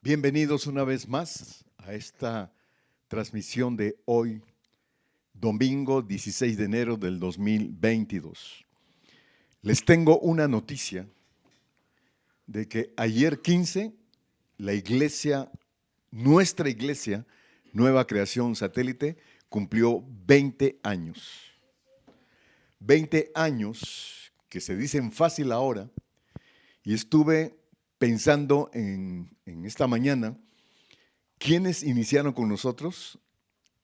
Bienvenidos una vez más a esta transmisión de hoy, domingo 16 de enero del 2022. Les tengo una noticia de que ayer 15, la iglesia, nuestra iglesia, Nueva Creación Satélite, cumplió 20 años. 20 años que se dicen fácil ahora, y estuve pensando en esta mañana, ¿quiénes iniciaron con nosotros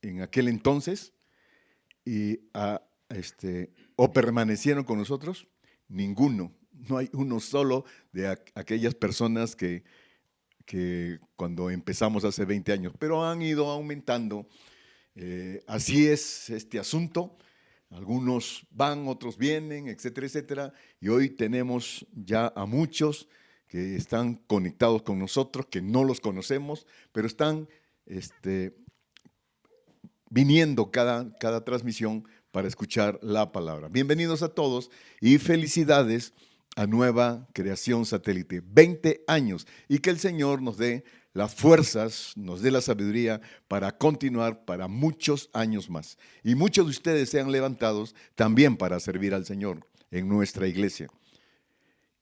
en aquel entonces o permanecieron con nosotros? Ninguno. No hay uno solo de aquellas personas que cuando empezamos hace 20 años, pero han ido aumentando. Así es este asunto. Algunos van, otros vienen, etcétera, etcétera. Y hoy tenemos ya a muchos que están conectados con nosotros, que no los conocemos, pero están viniendo cada transmisión para escuchar la palabra. Bienvenidos a todos y felicidades a Nueva Creación Satélite. 20 años, y que el Señor nos dé las fuerzas, nos dé la sabiduría para continuar para muchos años más. Y muchos de ustedes sean levantados también para servir al Señor en nuestra iglesia.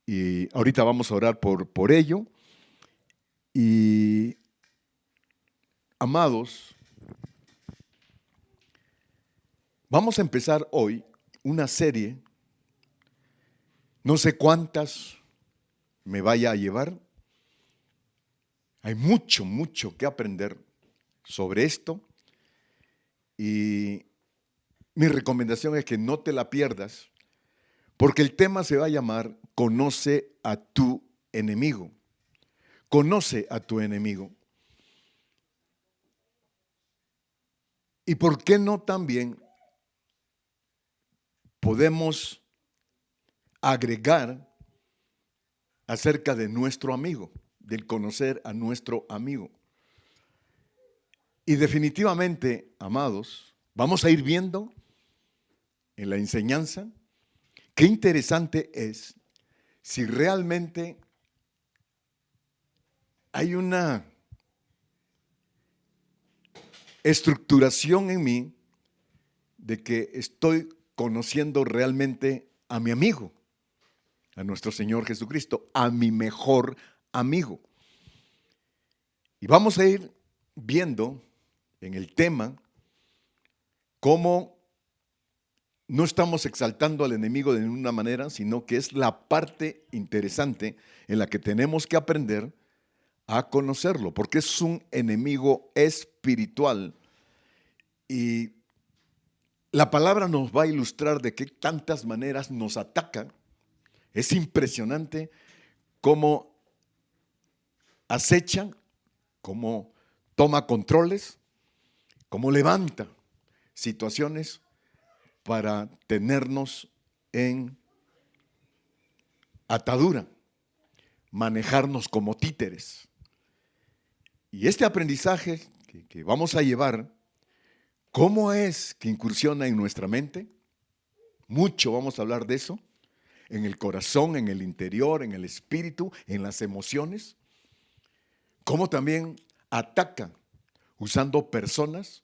Y ahorita vamos a orar por ello. Y amados, vamos a empezar hoy una serie, no sé cuántas me vaya a llevar. Hay mucho que aprender sobre esto, y mi recomendación es que no te la pierdas, porque el tema se va a llamar Conoce a tu enemigo. Conoce a tu enemigo. ¿Y por qué no también podemos agregar acerca de nuestro amigo, del conocer a nuestro amigo? Y definitivamente, amados, vamos a ir viendo en la enseñanza qué interesante es si realmente hay una estructuración en mí de que estoy conociendo realmente a mi amigo, a nuestro Señor Jesucristo, a mi mejor amigo. Y vamos a ir viendo en el tema cómo no estamos exaltando al enemigo de ninguna manera, sino que es la parte interesante en la que tenemos que aprender a conocerlo, porque es un enemigo espiritual. Y la palabra nos va a ilustrar de qué tantas maneras nos ataca. Es impresionante cómo acecha, cómo toma controles, cómo levanta situaciones para tenernos en atadura, manejarnos como títeres. Y este aprendizaje que vamos a llevar, ¿cómo es que incursiona en nuestra mente? Mucho vamos a hablar de eso, en el corazón, en el interior, en el espíritu, en las emociones. Cómo también ataca usando personas,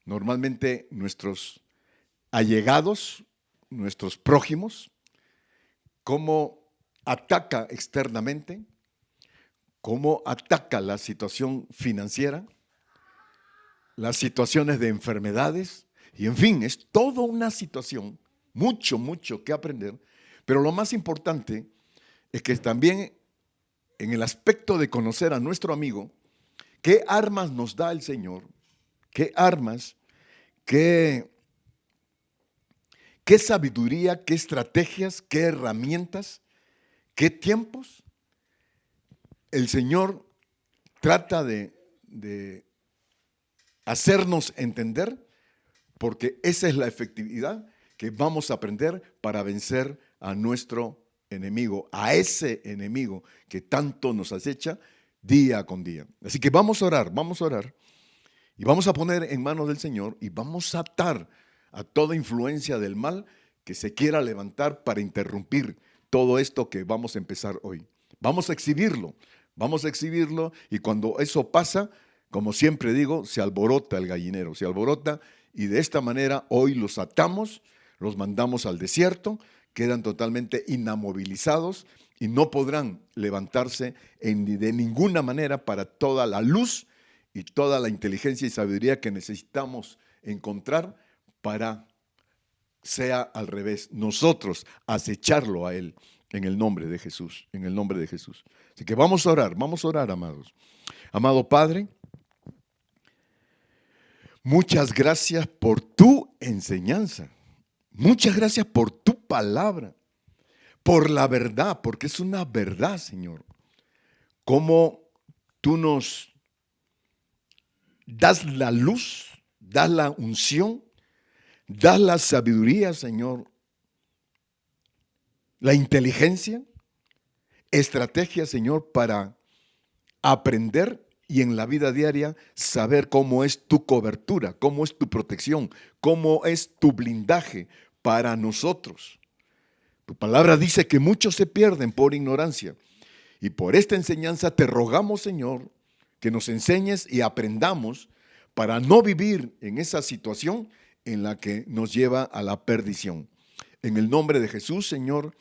normalmente nuestros allegados, nuestros prójimos. Cómo ataca externamente, cómo ataca la situación financiera, las situaciones de enfermedades, y en fin, es toda una situación, mucho que aprender, pero lo más importante es que también en el aspecto de conocer a nuestro amigo, ¿qué armas nos da el Señor? ¿Qué armas? ¿Qué sabiduría? ¿Qué estrategias? ¿Qué herramientas? ¿Qué tiempos? El Señor trata de hacernos entender, porque esa es la efectividad que vamos a aprender para vencer a nuestro enemigo, a ese enemigo que tanto nos acecha día con día. Así que vamos a orar y vamos a poner en manos del Señor y vamos a atar a toda influencia del mal que se quiera levantar para interrumpir todo esto que vamos a empezar hoy. Vamos a exhibirlo Vamos a exhibirlo y cuando eso pasa, como siempre digo, se alborota el gallinero, se alborota y de esta manera hoy los atamos, los mandamos al desierto, quedan totalmente inamovilizados y no podrán levantarse de ninguna manera para toda la luz y toda la inteligencia y sabiduría que necesitamos encontrar para, sea al revés, nosotros acecharlo a Él en el nombre de Jesús, en el nombre de Jesús. Así que vamos a orar, amados. Amado Padre, muchas gracias por tu enseñanza. Muchas gracias por tu palabra, por la verdad, porque es una verdad, Señor. Cómo tú nos das la luz, das la unción, das la sabiduría, Señor, la inteligencia, estrategia, Señor, para aprender y en la vida diaria saber cómo es tu cobertura, cómo es tu protección, cómo es tu blindaje para nosotros. Tu palabra dice que muchos se pierden por ignorancia. Y por esta enseñanza te rogamos, Señor, que nos enseñes y aprendamos para no vivir en esa situación en la que nos lleva a la perdición. En el nombre de Jesús, Señor,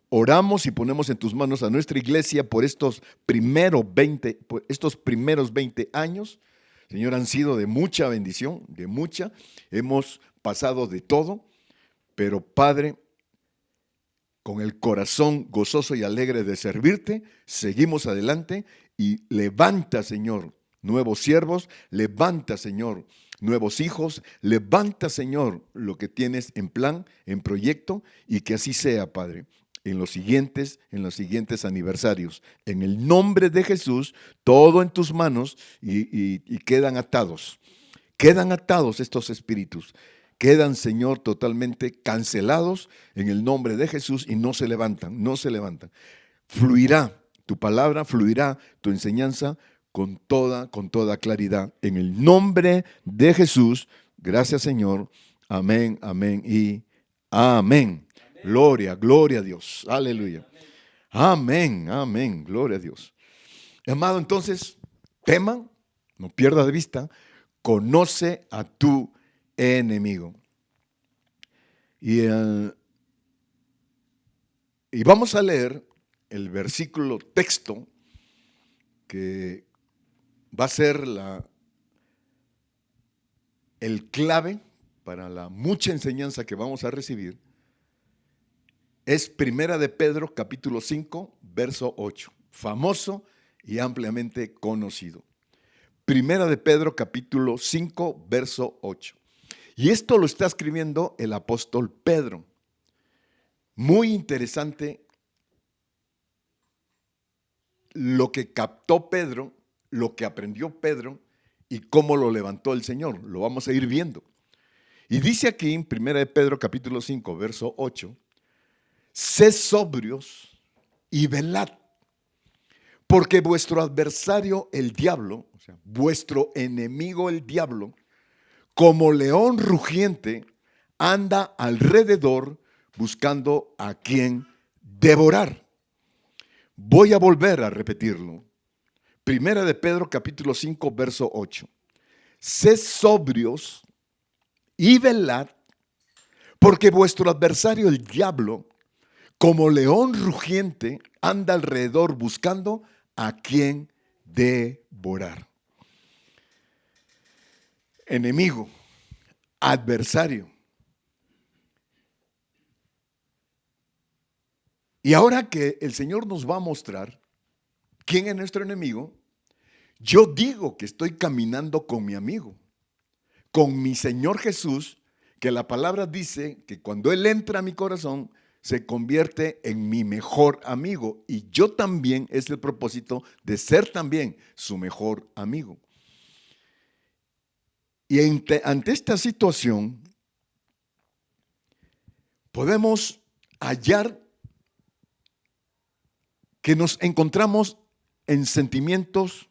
oramos y ponemos en tus manos a nuestra iglesia por estos primeros 20 años. Señor, han sido de mucha bendición, de mucha. Hemos pasado de todo, pero Padre, con el corazón gozoso y alegre de servirte, seguimos adelante y levanta, Señor, nuevos siervos, levanta, Señor, nuevos hijos, levanta, Señor, lo que tienes en plan, en proyecto, y que así sea, Padre, en los siguientes aniversarios. En el nombre de Jesús, todo en tus manos y quedan atados estos espíritus. Quedan, Señor, totalmente cancelados en el nombre de Jesús y no se levantan. Fluirá tu palabra, fluirá tu enseñanza con toda claridad. En el nombre de Jesús, gracias, Señor. Amén, amén y amén. Gloria a Dios. Aleluya. Amén, amén. Gloria a Dios. Amado, entonces, tema, no pierda de vista, conoce a tu enemigo. Y vamos a leer el versículo texto que va a ser el clave para la mucha enseñanza que vamos a recibir. Es Primera de Pedro, capítulo 5, verso 8, famoso y ampliamente conocido. Primera de Pedro, capítulo 5, verso 8. Y esto lo está escribiendo el apóstol Pedro. Muy interesante lo que captó Pedro, lo que aprendió Pedro y cómo lo levantó el Señor. Lo vamos a ir viendo. Y dice aquí en 1 de Pedro capítulo 5, verso 8, sed sobrios y velad, porque vuestro adversario el diablo, o sea, vuestro enemigo el diablo, como león rugiente, anda alrededor buscando a quien devorar. Voy a volver a repetirlo. Primera de Pedro capítulo 5, verso 8. Sed sobrios y velad, porque vuestro adversario el diablo, como león rugiente, anda alrededor buscando a quien devorar. Enemigo, adversario. Y ahora que el Señor nos va a mostrar quién es nuestro enemigo, yo digo que estoy caminando con mi amigo, con mi Señor Jesús, que la palabra dice que cuando Él entra a mi corazón, se convierte en mi mejor amigo. Y yo también, es el propósito de ser también su mejor amigo. Y ante esta situación, podemos hallar que nos encontramos en sentimientos,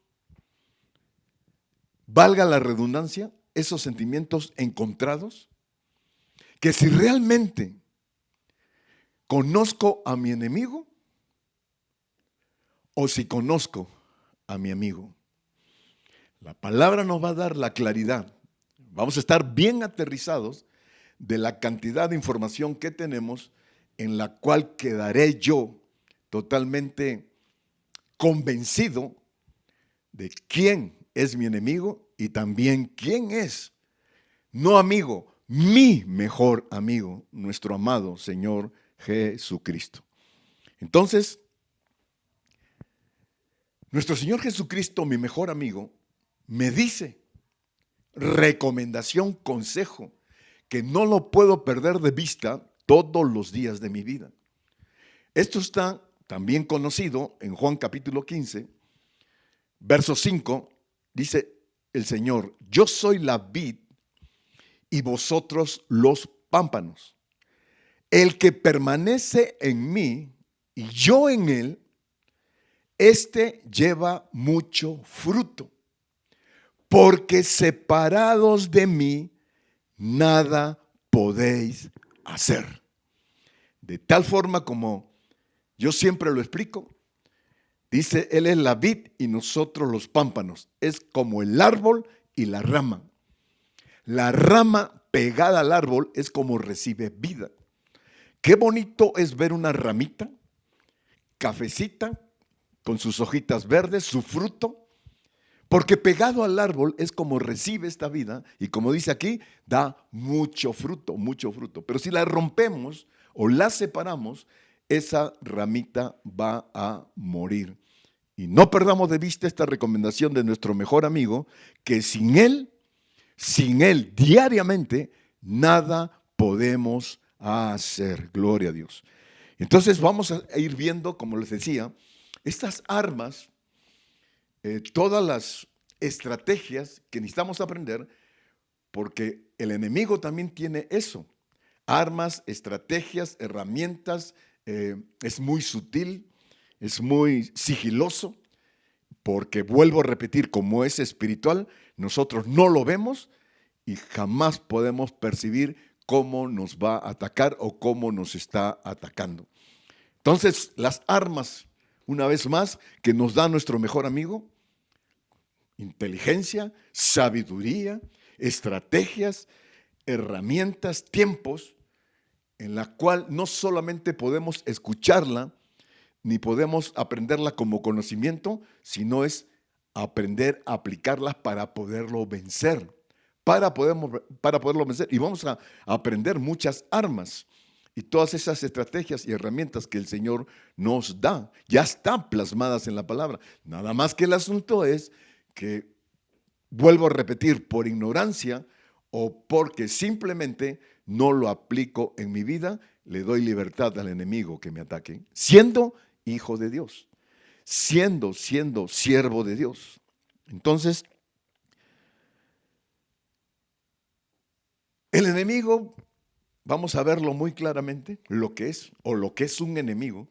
valga la redundancia, esos sentimientos encontrados, que si realmente conozco a mi enemigo o si conozco a mi amigo. La palabra nos va a dar la claridad. Vamos a estar bien aterrizados de la cantidad de información que tenemos, en la cual quedaré yo totalmente convencido de quién es mi enemigo y también quién es, no amigo, mi mejor amigo, nuestro amado Señor Jesucristo. Entonces, nuestro Señor Jesucristo, mi mejor amigo, me dice, recomendación, consejo, que no lo puedo perder de vista todos los días de mi vida. Esto está también conocido en Juan capítulo 15, verso 5, dice el Señor, yo soy la vid y vosotros los pámpanos. El que permanece en mí y yo en él, este lleva mucho fruto, porque separados de mí, nada podéis hacer. De tal forma como yo siempre lo explico, dice, Él es la vid y nosotros los pámpanos. Es como el árbol y la rama. La rama pegada al árbol es como recibe vida. Qué bonito es ver una ramita, cafecita, con sus hojitas verdes, su fruto, porque pegado al árbol es como recibe esta vida y como dice aquí, da mucho fruto, mucho fruto. Pero si la rompemos o la separamos, esa ramita va a morir. Y no perdamos de vista esta recomendación de nuestro mejor amigo, que sin él diariamente, nada podemos hacer. Gloria a Dios. Entonces vamos a ir viendo, como les decía, estas armas, todas las estrategias que necesitamos aprender, porque el enemigo también tiene eso. Armas, estrategias, herramientas, es muy sutil, es muy sigiloso, porque vuelvo a repetir, como es espiritual, nosotros no lo vemos y jamás podemos percibir cómo nos va a atacar o cómo nos está atacando. Entonces, las armas, una vez más, que nos da nuestro mejor amigo, inteligencia, sabiduría, estrategias, herramientas, tiempos, en la cual no solamente podemos escucharla, ni podemos aprenderla como conocimiento, sino es aprender a aplicarlas para poderlo vencer, para poderlo vencer. Y vamos a aprender muchas armas y todas esas estrategias y herramientas que el Señor nos da, ya están plasmadas en la palabra. Nada más que el asunto es que, vuelvo a repetir, por ignorancia o porque simplemente no lo aplico en mi vida, le doy libertad al enemigo que me ataque, siendo hijo de Dios, siendo siervo de Dios. Entonces, el enemigo, vamos a verlo muy claramente, lo que es o lo que es un enemigo.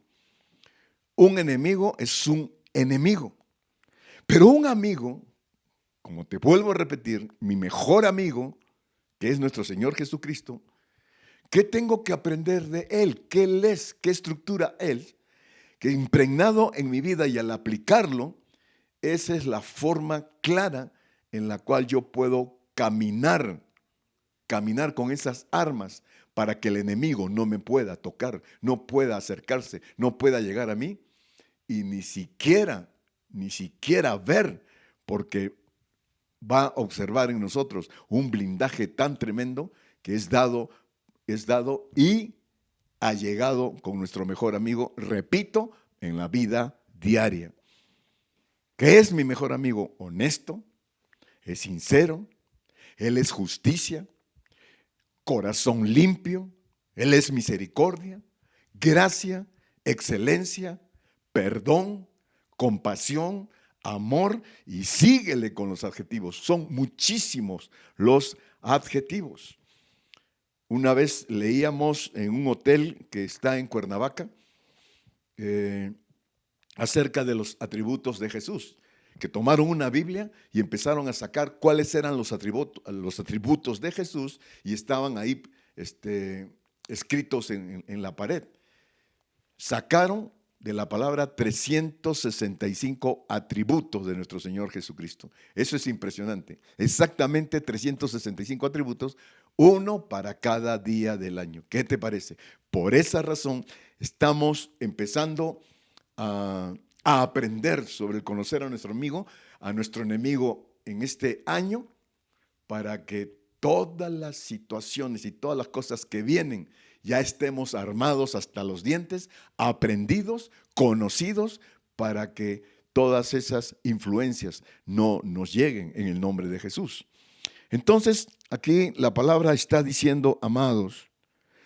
Un enemigo es un enemigo, pero un amigo, como te vuelvo a repetir, mi mejor amigo, que es nuestro Señor Jesucristo, ¿qué tengo que aprender de Él? ¿Qué Él es? ¿Qué estructura Él? Que impregnado en mi vida y al aplicarlo, esa es la forma clara en la cual yo puedo caminar con esas armas para que el enemigo no me pueda tocar, no pueda acercarse, no pueda llegar a mí y ni siquiera ver, porque va a observar en nosotros un blindaje tan tremendo que es dado y ha llegado con nuestro mejor amigo, repito, en la vida diaria. ¿Qué es mi mejor amigo? Honesto, es sincero, Él es justicia, corazón limpio, Él es misericordia, gracia, excelencia, perdón, compasión, amor, y síguele con los adjetivos. Son muchísimos los adjetivos. Una vez leíamos en un hotel que está en Cuernavaca acerca de los atributos de Jesús, que tomaron una Biblia y empezaron a sacar cuáles eran los atributos de Jesús y estaban ahí escritos en la pared. Sacaron de la palabra 365 atributos de nuestro Señor Jesucristo. Eso es impresionante. Exactamente 365 atributos, uno para cada día del año. ¿Qué te parece? Por esa razón estamos empezando a aprender sobre el conocer a nuestro enemigo en este año, para que todas las situaciones y todas las cosas que vienen ya estemos armados hasta los dientes, aprendidos, conocidos, para que todas esas influencias no nos lleguen en el nombre de Jesús. Entonces, aquí la palabra está diciendo, amados,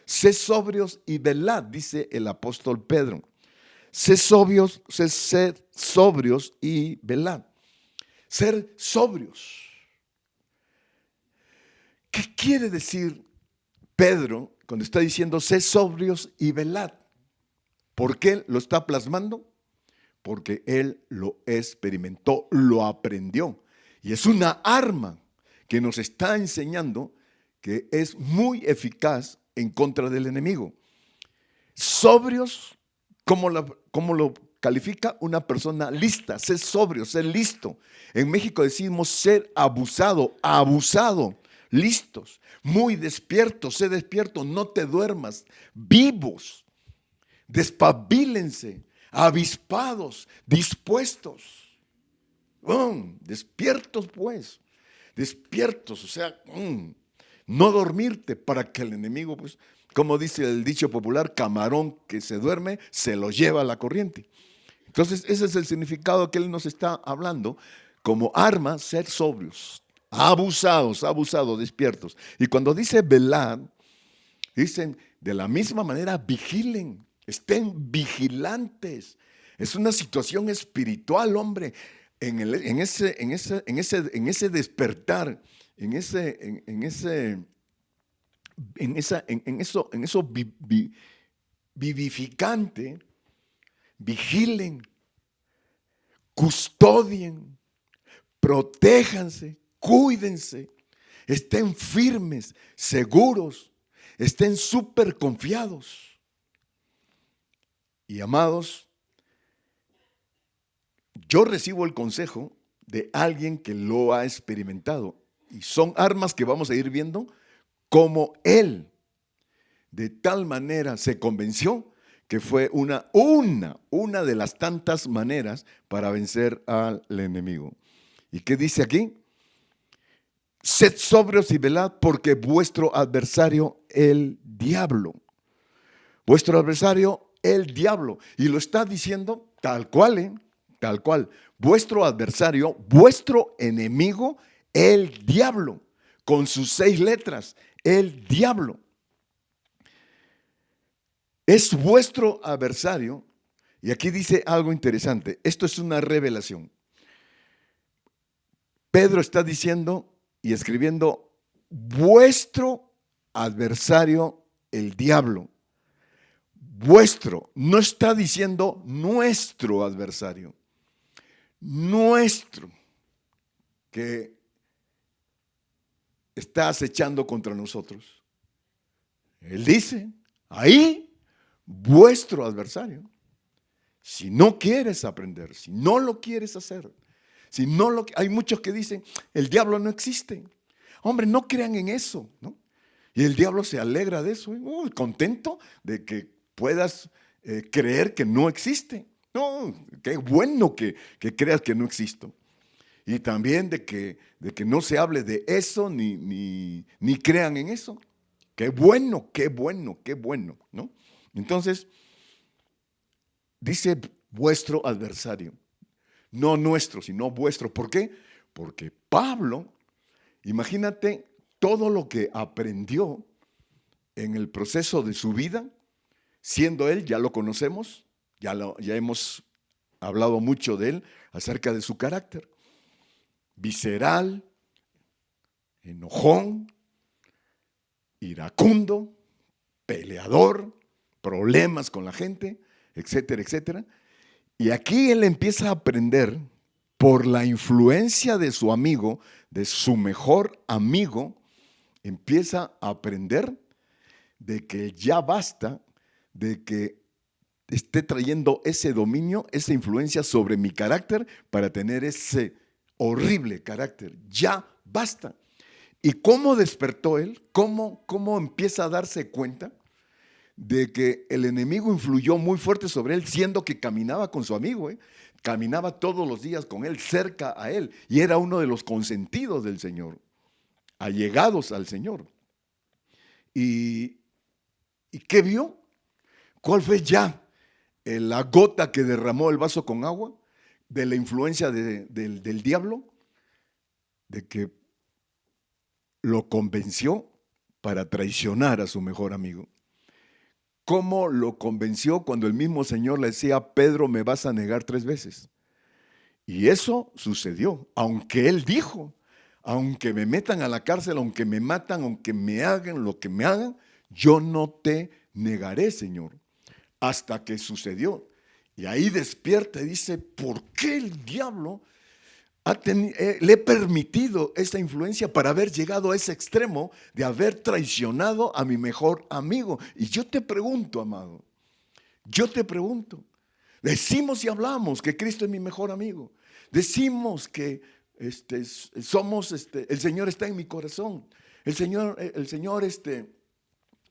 sed sobrios y velad, dice el apóstol Pedro. Sed sobrios y velad. Ser sobrios. ¿Qué quiere decir Pedro cuando está diciendo sed sobrios y velad? ¿Por qué lo está plasmando? Porque él lo experimentó, lo aprendió. Y es una arma que nos está enseñando que es muy eficaz en contra del enemigo. Sobrios, ¿cómo lo califica? Una persona lista, ser sobrio, ser listo. En México decimos ser abusado, listos, muy despiertos, sé despierto, no te duermas, vivos, despabilense, avispados, dispuestos, despiertos pues, despiertos, o sea, no dormirte para que el enemigo, pues, como dice el dicho popular, camarón que se duerme, se lo lleva a la corriente. Entonces, ese es el significado que él nos está hablando, como arma, ser sobrios, abusados, despiertos. Y cuando dice velar, dicen de la misma manera, vigilen, estén vigilantes. Es una situación espiritual, hombre, en ese despertar, en eso vivificante. Vigilen, custodien, protéjanse, cuídense, estén firmes, seguros, estén súper confiados. Y amados, yo recibo el consejo de alguien que lo ha experimentado, y son armas que vamos a ir viendo cómo él de tal manera se convenció que fue una de las tantas maneras para vencer al enemigo. ¿Y qué dice aquí? Sed sobrios y velad, porque vuestro adversario, el diablo. Vuestro adversario, el diablo. Y lo está diciendo tal cual, tal cual. Vuestro adversario, vuestro enemigo, el diablo. Con sus 6 letras, el diablo. Es vuestro adversario, y aquí dice algo interesante. Esto es una revelación. Pedro está diciendo y escribiendo, vuestro adversario, el diablo. Vuestro, no está diciendo nuestro adversario. Nuestro, que está acechando contra nosotros. Él dice, ahí, vuestro adversario. Si no quieres aprender, si no lo quieres hacer, hay muchos que dicen, el diablo no existe. Hombre, no crean en eso, ¿no? Y el diablo se alegra de eso, contento de que puedas creer que no existe. No, qué bueno que creas que no existo. Y también de que no se hable de eso ni crean en eso. Qué bueno, ¿no? Entonces, dice vuestro adversario, no nuestro, sino vuestro. ¿Por qué? Porque Pablo, imagínate todo lo que aprendió en el proceso de su vida, siendo él, ya lo conocemos, ya hemos hablado mucho de él, acerca de su carácter, visceral, enojón, iracundo, peleador, problemas con la gente, etcétera, etcétera. Y aquí él empieza a aprender por la influencia de su amigo, de su mejor amigo, empieza a aprender de que ya basta de que esté trayendo ese dominio, esa influencia sobre mi carácter para tener ese horrible carácter. Ya basta. ¿Y cómo despertó él? ¿Cómo empieza a darse cuenta de que el enemigo influyó muy fuerte sobre él, siendo que caminaba con su amigo, ¿eh? Caminaba todos los días con él, cerca a él, y era uno de los consentidos del Señor, allegados al Señor? ¿Y, y qué vio? ¿Cuál fue ya la gota que derramó el vaso con agua de la influencia del diablo? De que lo convenció para traicionar a su mejor amigo. ¿Cómo lo convenció cuando el mismo Señor le decía: Pedro, me vas a negar 3 veces? Y eso sucedió, aunque él dijo: aunque me metan a la cárcel, aunque me matan, aunque me hagan lo que me hagan, yo no te negaré, Señor. Hasta que sucedió. Y ahí despierta y dice: ¿por qué el diablo le he permitido esta influencia para haber llegado a ese extremo de haber traicionado a mi mejor amigo? Y yo te pregunto, amado, yo te pregunto, decimos y hablamos que Cristo es mi mejor amigo, decimos que el Señor está en mi corazón, el Señor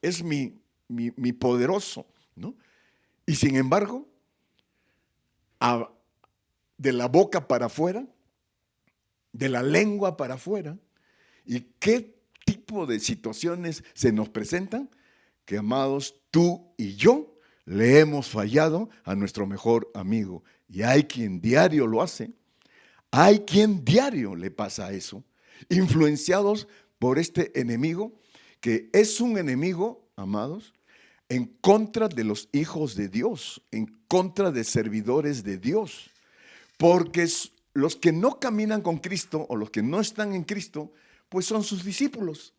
es mi poderoso, ¿no? Y sin embargo, de la boca para afuera, de la lengua para afuera. ¿Y qué tipo de situaciones se nos presentan? Que, amados, tú y yo le hemos fallado a nuestro mejor amigo. Y hay quien diario lo hace. Hay quien diario le pasa eso. Influenciados por este enemigo, que es un enemigo, amados, en contra de los hijos de Dios, en contra de servidores de Dios. Porque los que no caminan con Cristo o los que no están en Cristo, pues son sus discípulos.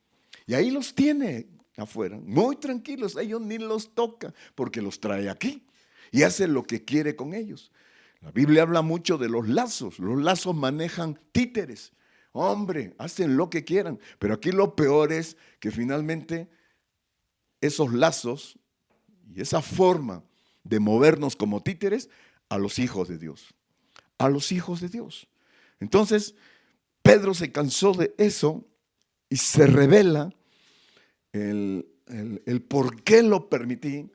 Y ahí los tiene afuera, muy tranquilos. Ellos ni los toca porque los trae aquí y hace lo que quiere con ellos. La Biblia habla mucho de los lazos. Los lazos manejan títeres. Hombre, hacen lo que quieran. Pero aquí lo peor es que finalmente esos lazos y esa forma de movernos como títeres a los hijos de Dios. A los hijos de Dios. Entonces, Pedro se cansó de eso y se revela el por qué lo permití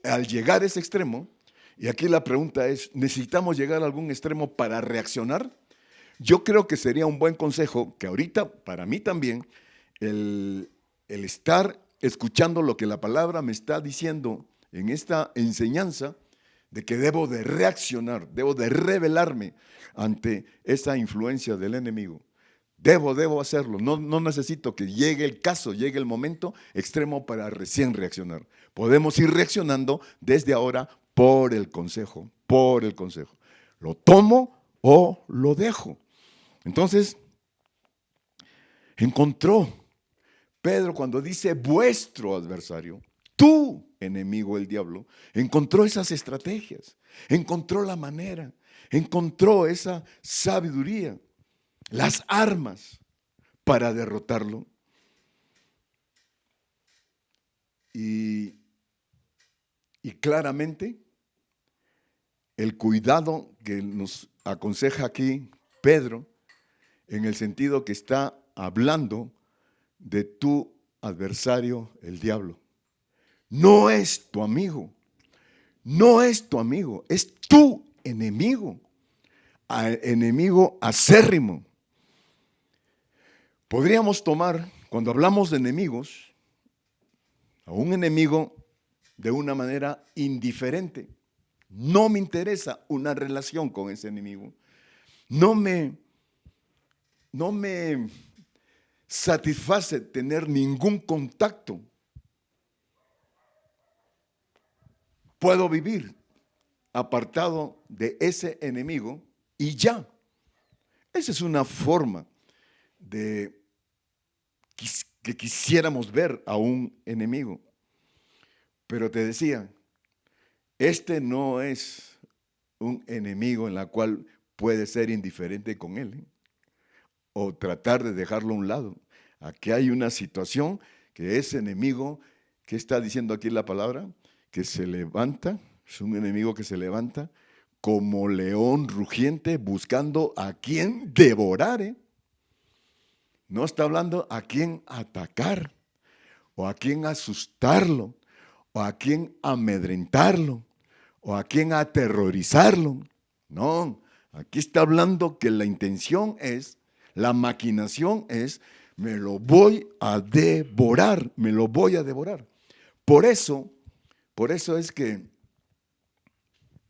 al llegar a ese extremo. Y aquí la pregunta es: ¿necesitamos llegar a algún extremo para reaccionar? Yo creo que sería un buen consejo que ahorita, para mí también, el estar escuchando lo que la palabra me está diciendo en esta enseñanza, de que debo de reaccionar, debo de rebelarme ante esa influencia del enemigo. Debo hacerlo. No necesito que llegue el caso, llegue el momento extremo para recién reaccionar. Podemos ir reaccionando desde ahora por el consejo, por el consejo. ¿Lo tomo o lo dejo? Entonces, encontró Pedro, cuando dice vuestro adversario, tu enemigo el diablo, encontró esas estrategias, encontró la manera, encontró esa sabiduría, las armas para derrotarlo. Y claramente el cuidado que nos aconseja aquí Pedro, en el sentido que está hablando de tu adversario el diablo. No es tu amigo, no es tu amigo, es tu enemigo, enemigo acérrimo. Podríamos tomar, cuando hablamos de enemigos, a un enemigo de una manera indiferente. No me interesa una relación con ese enemigo. No me satisface tener ningún contacto. Puedo vivir apartado de ese enemigo y ya. Esa es una forma de que quisiéramos ver a un enemigo. Pero te decía, este no es un enemigo en la cual puedes ser indiferente con él, ¿eh? O tratar de dejarlo a un lado. Aquí hay una situación que ese enemigo, ¿qué está diciendo aquí la palabra? Que se levanta Es un enemigo que se levanta como león rugiente buscando a quien devorar, ¿eh? No está hablando a quién atacar, o a quién asustarlo, o a quién amedrentarlo, o a quién aterrorizarlo. No, aquí está hablando que la intención es, la maquinación es, me lo voy a devorar, me lo voy a devorar. Por eso es que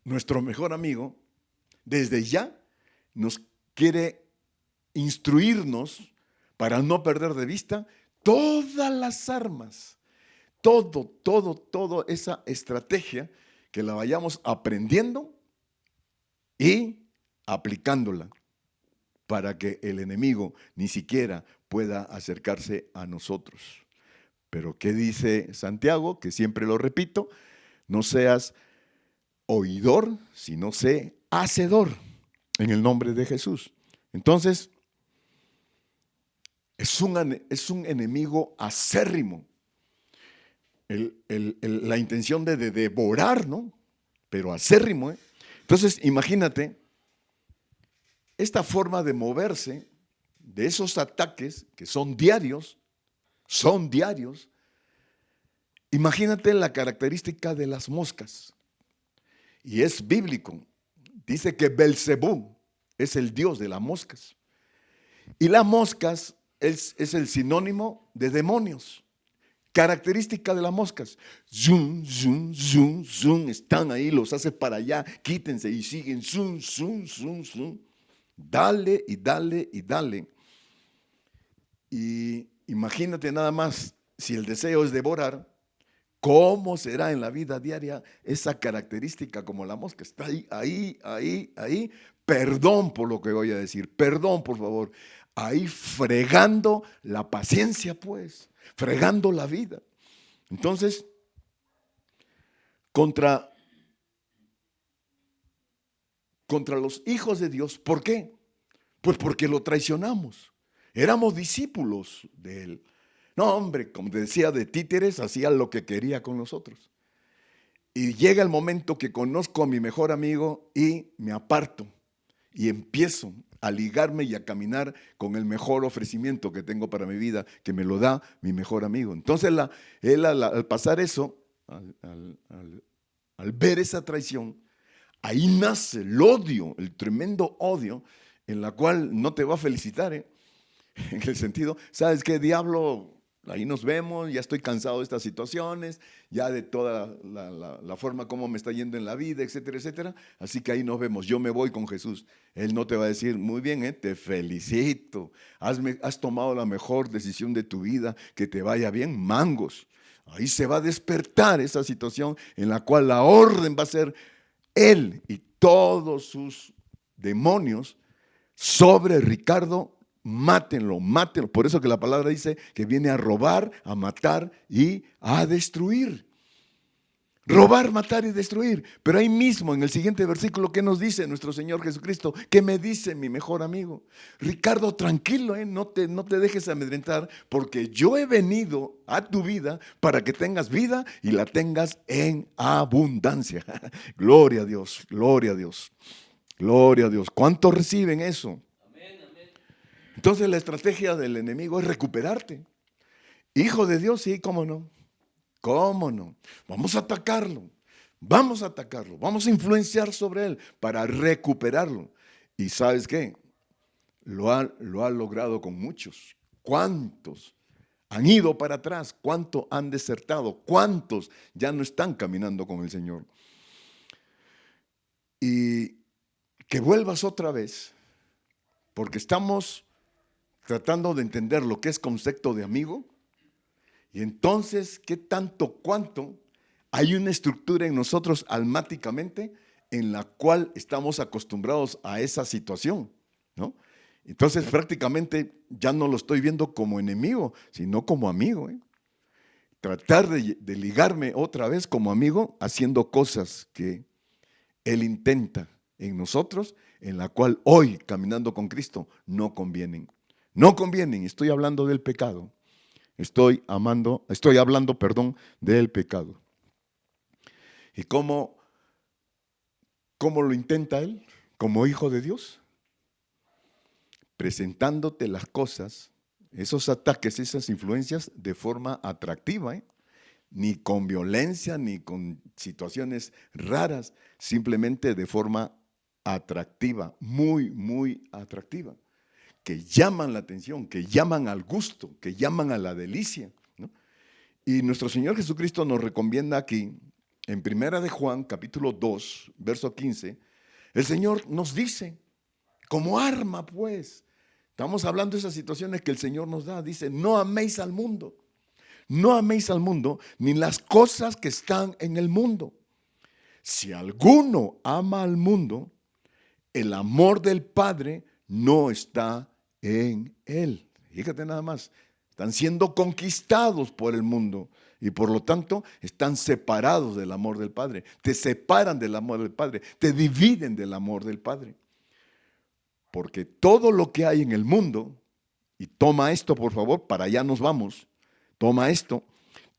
nuestro mejor amigo, desde ya, nos quiere instruirnos para no perder de vista todas las armas, toda esa estrategia que la vayamos aprendiendo y aplicándola para que el enemigo ni siquiera pueda acercarse a nosotros. Pero ¿qué dice Santiago? Que siempre lo repito, no seas oidor, sino sé hacedor en el nombre de Jesús. Entonces, es un enemigo acérrimo. La intención de devorar, ¿no? Pero acérrimo, ¿eh? Entonces, imagínate esta forma de moverse de esos ataques que son diarios. Imagínate la característica de las moscas. Y es bíblico. Dice que Belcebú es el dios de las moscas. Y las moscas es el sinónimo de demonios. Característica de las moscas. Zoom, zoom, zoom, zoom. Están ahí, los hace para allá. Quítense y siguen. Zoom, zoom, zoom, zoom. Dale y dale y dale. Y imagínate nada más, si el deseo es devorar, ¿cómo será en la vida diaria esa característica como la mosca? Está ahí. Perdón por lo que voy a decir, perdón por favor. Ahí fregando la paciencia, pues, fregando la vida. Entonces, contra los hijos de Dios, ¿por qué? Pues porque lo traicionamos. Éramos discípulos de Él. No, hombre, como te decía, de títeres, hacía lo que quería con nosotros. Y llega el momento que conozco a mi mejor amigo y me aparto y empiezo a ligarme y a caminar con el mejor ofrecimiento que tengo para mi vida, que me lo da mi mejor amigo. Entonces él al pasar eso, al ver esa traición, ahí nace el odio, el tremendo odio, en la cual no te va a felicitar, ¿eh? En el sentido, ¿sabes qué, diablo? Ahí nos vemos, ya estoy cansado de estas situaciones, ya de toda la forma como me está yendo en la vida, etcétera, etcétera. Así que ahí nos vemos, yo me voy con Jesús. Él no te va a decir, muy bien, te felicito, has tomado la mejor decisión de tu vida, que te vaya bien, mangos. Ahí se va a despertar esa situación en la cual la orden va a ser él y todos sus demonios sobre Ricardo. Mátenlo. Por eso que la palabra dice que viene a robar, a matar y a destruir. Robar, matar y destruir. Pero ahí mismo, en el siguiente versículo, ¿qué nos dice nuestro Señor Jesucristo? ¿Qué me dice mi mejor amigo? Ricardo, tranquilo, no te dejes amedrentar, porque yo he venido a tu vida para que tengas vida y la tengas en abundancia. Gloria a Dios, gloria a Dios, gloria a Dios. ¿Cuántos reciben eso? Entonces la estrategia del enemigo es recuperarte. Hijo de Dios, sí, cómo no. ¿Cómo no? Vamos a atacarlo. Vamos a influenciar sobre él para recuperarlo. ¿Y sabes qué? Lo ha logrado con muchos. ¿Cuántos han ido para atrás? ¿Cuántos han desertado? ¿Cuántos ya no están caminando con el Señor? Y que vuelvas otra vez, porque estamos tratando de entender lo que es concepto de amigo. Y entonces, ¿qué tanto cuánto hay una estructura en nosotros almáticamente en la cual estamos acostumbrados a esa situación, ¿no? Entonces, prácticamente ya no lo estoy viendo como enemigo, sino como amigo, ¿eh? Tratar de ligarme otra vez como amigo haciendo cosas que Él intenta en nosotros, en la cual hoy, caminando con Cristo, no convienen. No convienen, estoy hablando del pecado. Estoy hablando, del pecado. Y cómo ¿Cómo lo intenta él como hijo de Dios? Presentándote las cosas, esos ataques, esas influencias de forma atractiva, ¿eh? Ni con violencia, ni con situaciones raras, simplemente de forma atractiva, muy, muy atractiva, que llaman la atención, que llaman al gusto, que llaman a la delicia, ¿no? Y nuestro Señor Jesucristo nos recomienda aquí, en Primera de Juan, capítulo 2, verso 15, el Señor nos dice, como arma pues, estamos hablando de esas situaciones que el Señor nos da, dice, no améis al mundo. No améis al mundo ni las cosas que están en el mundo. Si alguno ama al mundo, el amor del Padre no está en él. Fíjate nada más, están siendo conquistados por el mundo y por lo tanto están separados del amor del Padre. Te separan del amor del Padre, te dividen del amor del Padre. Porque todo lo que hay en el mundo, y toma esto por favor, para allá nos vamos, toma esto,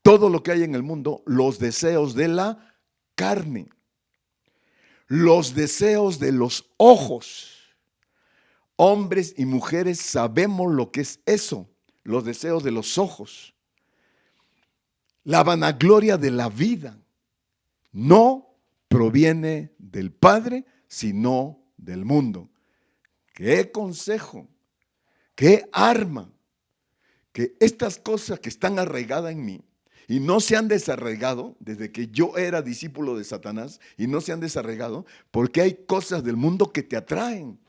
todo lo que hay en el mundo, los deseos de la carne, los deseos de los ojos. Hombres y mujeres sabemos lo que es eso, los deseos de los ojos. La vanagloria de la vida no proviene del Padre, sino del mundo. ¿Qué consejo? ¿Qué arma? Que estas cosas que están arraigadas en mí y no se han desarraigado desde que yo era discípulo de Satanás y no se han desarraigado porque hay cosas del mundo que te atraen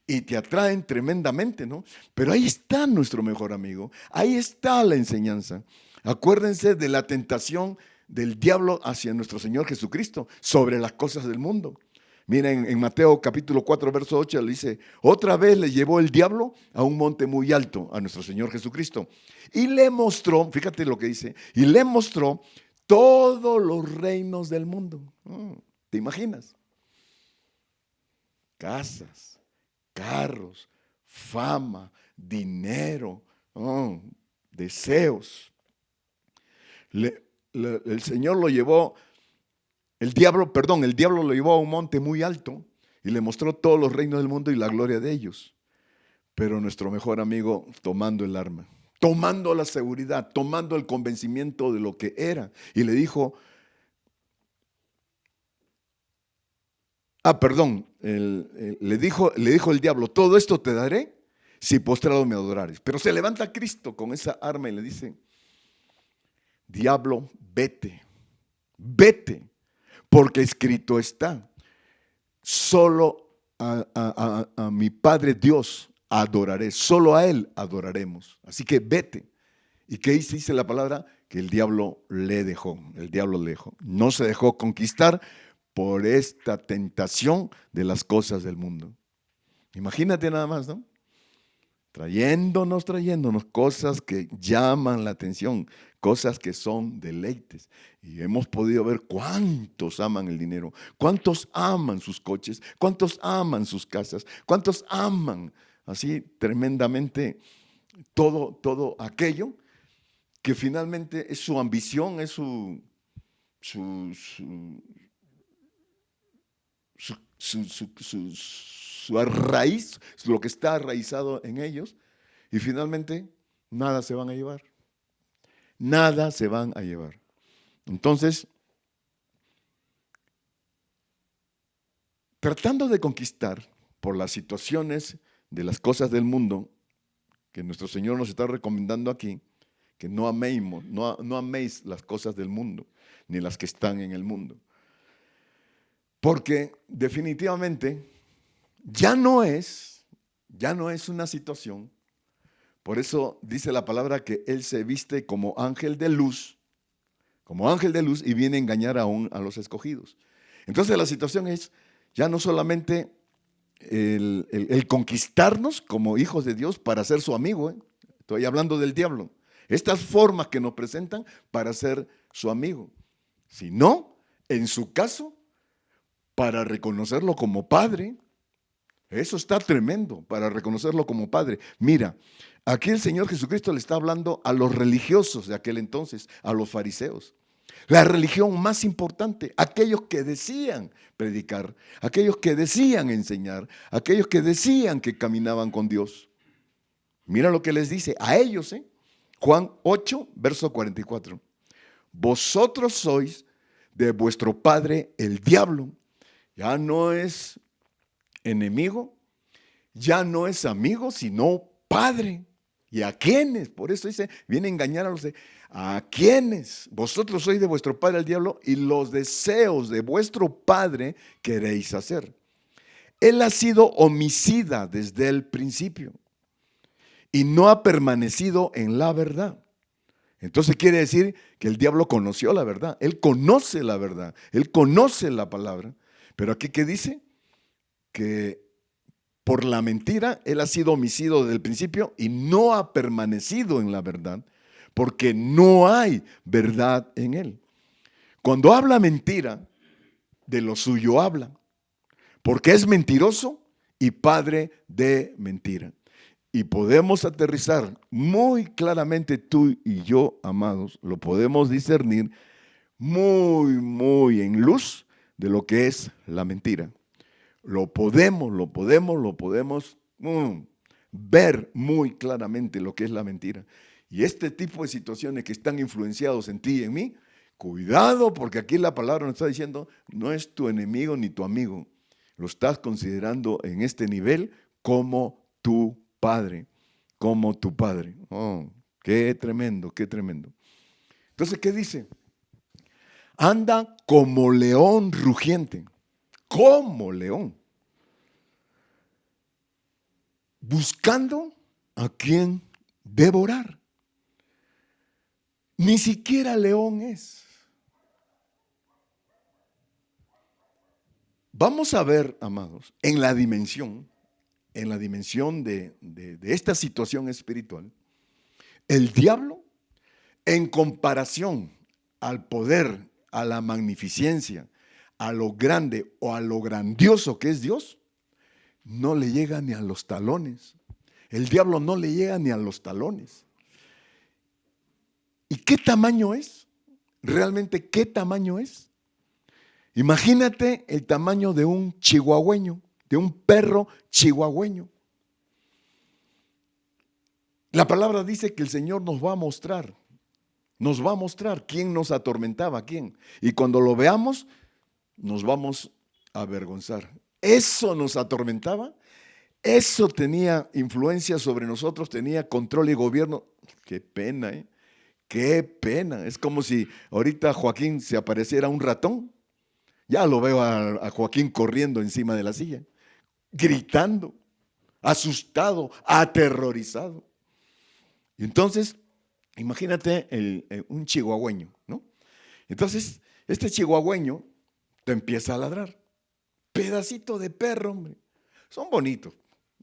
y te atraen tremendamente, ¿no? Pero ahí está nuestro mejor amigo, ahí está la enseñanza. Acuérdense de la tentación del diablo hacia nuestro Señor Jesucristo sobre las cosas del mundo. Miren, en Mateo capítulo 4, verso 8, le dice, otra vez le llevó el diablo a un monte muy alto a nuestro Señor Jesucristo. Y le mostró, fíjate lo que dice, y le mostró todos los reinos del mundo. ¿Te imaginas? Casas, carros, fama, dinero, deseos. El Señor lo llevó. El diablo lo llevó a un monte muy alto y le mostró todos los reinos del mundo y la gloria de ellos. Pero nuestro mejor amigo tomando el arma, tomando la seguridad, tomando el convencimiento de lo que era. Y le dijo, le dijo el diablo, todo esto te daré si postrado me adorares. Pero se levanta Cristo con esa arma y le dice, diablo, vete, vete. Porque escrito está, solo a mi Padre Dios adoraré, solo a Él adoraremos. Así que vete. ¿Y qué dice la palabra? Que el diablo le dejó, No se dejó conquistar por esta tentación de las cosas del mundo. Imagínate nada más, ¿no? Trayéndonos cosas que llaman la atención, cosas que son deleites. Y hemos podido ver cuántos aman el dinero, cuántos aman sus coches, cuántos aman sus casas, cuántos aman así tremendamente todo aquello que finalmente es su ambición, es su raíz, lo que está arraizado en ellos, y finalmente nada se van a llevar. Nada se van a llevar. Entonces, tratando de conquistar por las situaciones de las cosas del mundo, que nuestro Señor nos está recomendando aquí, que no améis las cosas del mundo, ni las que están en el mundo. Porque definitivamente ya no es una situación. Por eso dice la palabra que Él se viste como ángel de luz y viene a engañar aún a los escogidos. Entonces la situación es ya no solamente el conquistarnos como hijos de Dios para ser su amigo, estoy hablando del diablo, estas formas que nos presentan para ser su amigo, sino en su caso para reconocerlo como Padre. Eso está tremendo, para reconocerlo como Padre. Mira, aquí el Señor Jesucristo le está hablando a los religiosos de aquel entonces, a los fariseos. La religión más importante, aquellos que decían predicar, aquellos que decían enseñar, aquellos que decían que caminaban con Dios. Mira lo que les dice a ellos, Juan 8, verso 44. Vosotros sois de vuestro padre el diablo. Ya no es enemigo, ya no es amigo, sino padre. ¿Y a quiénes? Por eso dice, viene a engañar a los de, ¿a quiénes? Vosotros sois de vuestro padre el diablo y los deseos de vuestro padre queréis hacer. Él ha sido homicida desde el principio y no ha permanecido en la verdad. Entonces quiere decir que el diablo conoció la verdad. Él conoce la verdad, él conoce la palabra. Pero aquí, ¿qué dice? Que por la mentira, él ha sido homicida desde el principio y no ha permanecido en la verdad, porque no hay verdad en él. Cuando habla mentira, de lo suyo habla, porque es mentiroso y padre de mentira. Y podemos aterrizar muy claramente tú y yo, amados, lo podemos discernir muy en luz de lo que es la mentira. Lo podemos ver muy claramente lo que es la mentira. Y este tipo de situaciones que están influenciados en ti y en mí, cuidado, porque aquí la palabra nos está diciendo, no es tu enemigo ni tu amigo. Lo estás considerando en este nivel como tu padre, como tu padre. Oh, qué tremendo, qué tremendo. Entonces, ¿qué dice? Anda como león rugiente, como león, buscando a quien devorar. Ni siquiera león es. Vamos a ver, amados, en la dimensión de esta situación espiritual, el diablo, en comparación al poder, a la magnificencia, a lo grande o a lo grandioso que es Dios, no le llega ni a los talones. El diablo no le llega ni a los talones. ¿Y qué tamaño es? ¿Realmente qué tamaño es? Imagínate el tamaño de un chihuahueño, de un perro chihuahueño. La palabra dice que el Señor nos va a mostrar quién nos atormentaba, quién. Y cuando lo veamos, nos vamos a avergonzar. Eso nos atormentaba, eso tenía influencia sobre nosotros, tenía control y gobierno. Qué pena, ¿eh? Qué pena. Es como si ahorita Joaquín se apareciera un ratón. Ya lo veo a Joaquín corriendo encima de la silla, gritando, asustado, aterrorizado. Y entonces, imagínate un chihuahueño, ¿no? Entonces, este chihuahueño te empieza a ladrar. Pedacito de perro, hombre. Son bonitos.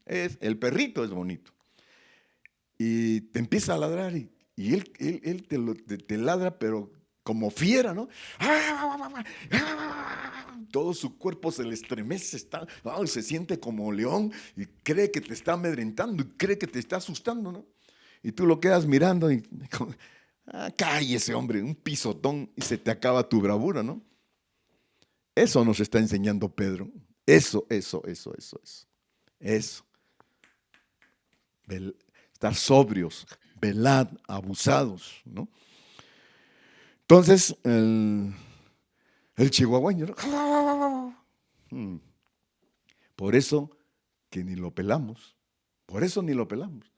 El perrito es bonito. Y te empieza a ladrar y él te ladra, pero como fiera, ¿no? Todo su cuerpo se le estremece, se siente como león y cree que te está amedrentando y cree que te está asustando, ¿no? Y tú lo quedas mirando y cállese, hombre, un pisotón y se te acaba tu bravura, ¿no? Eso nos está enseñando Pedro. Eso. Estar sobrios, velad, abusados, ¿no? Entonces, el chihuahueño, ¿no? Por eso que ni lo pelamos. Por eso ni lo pelamos.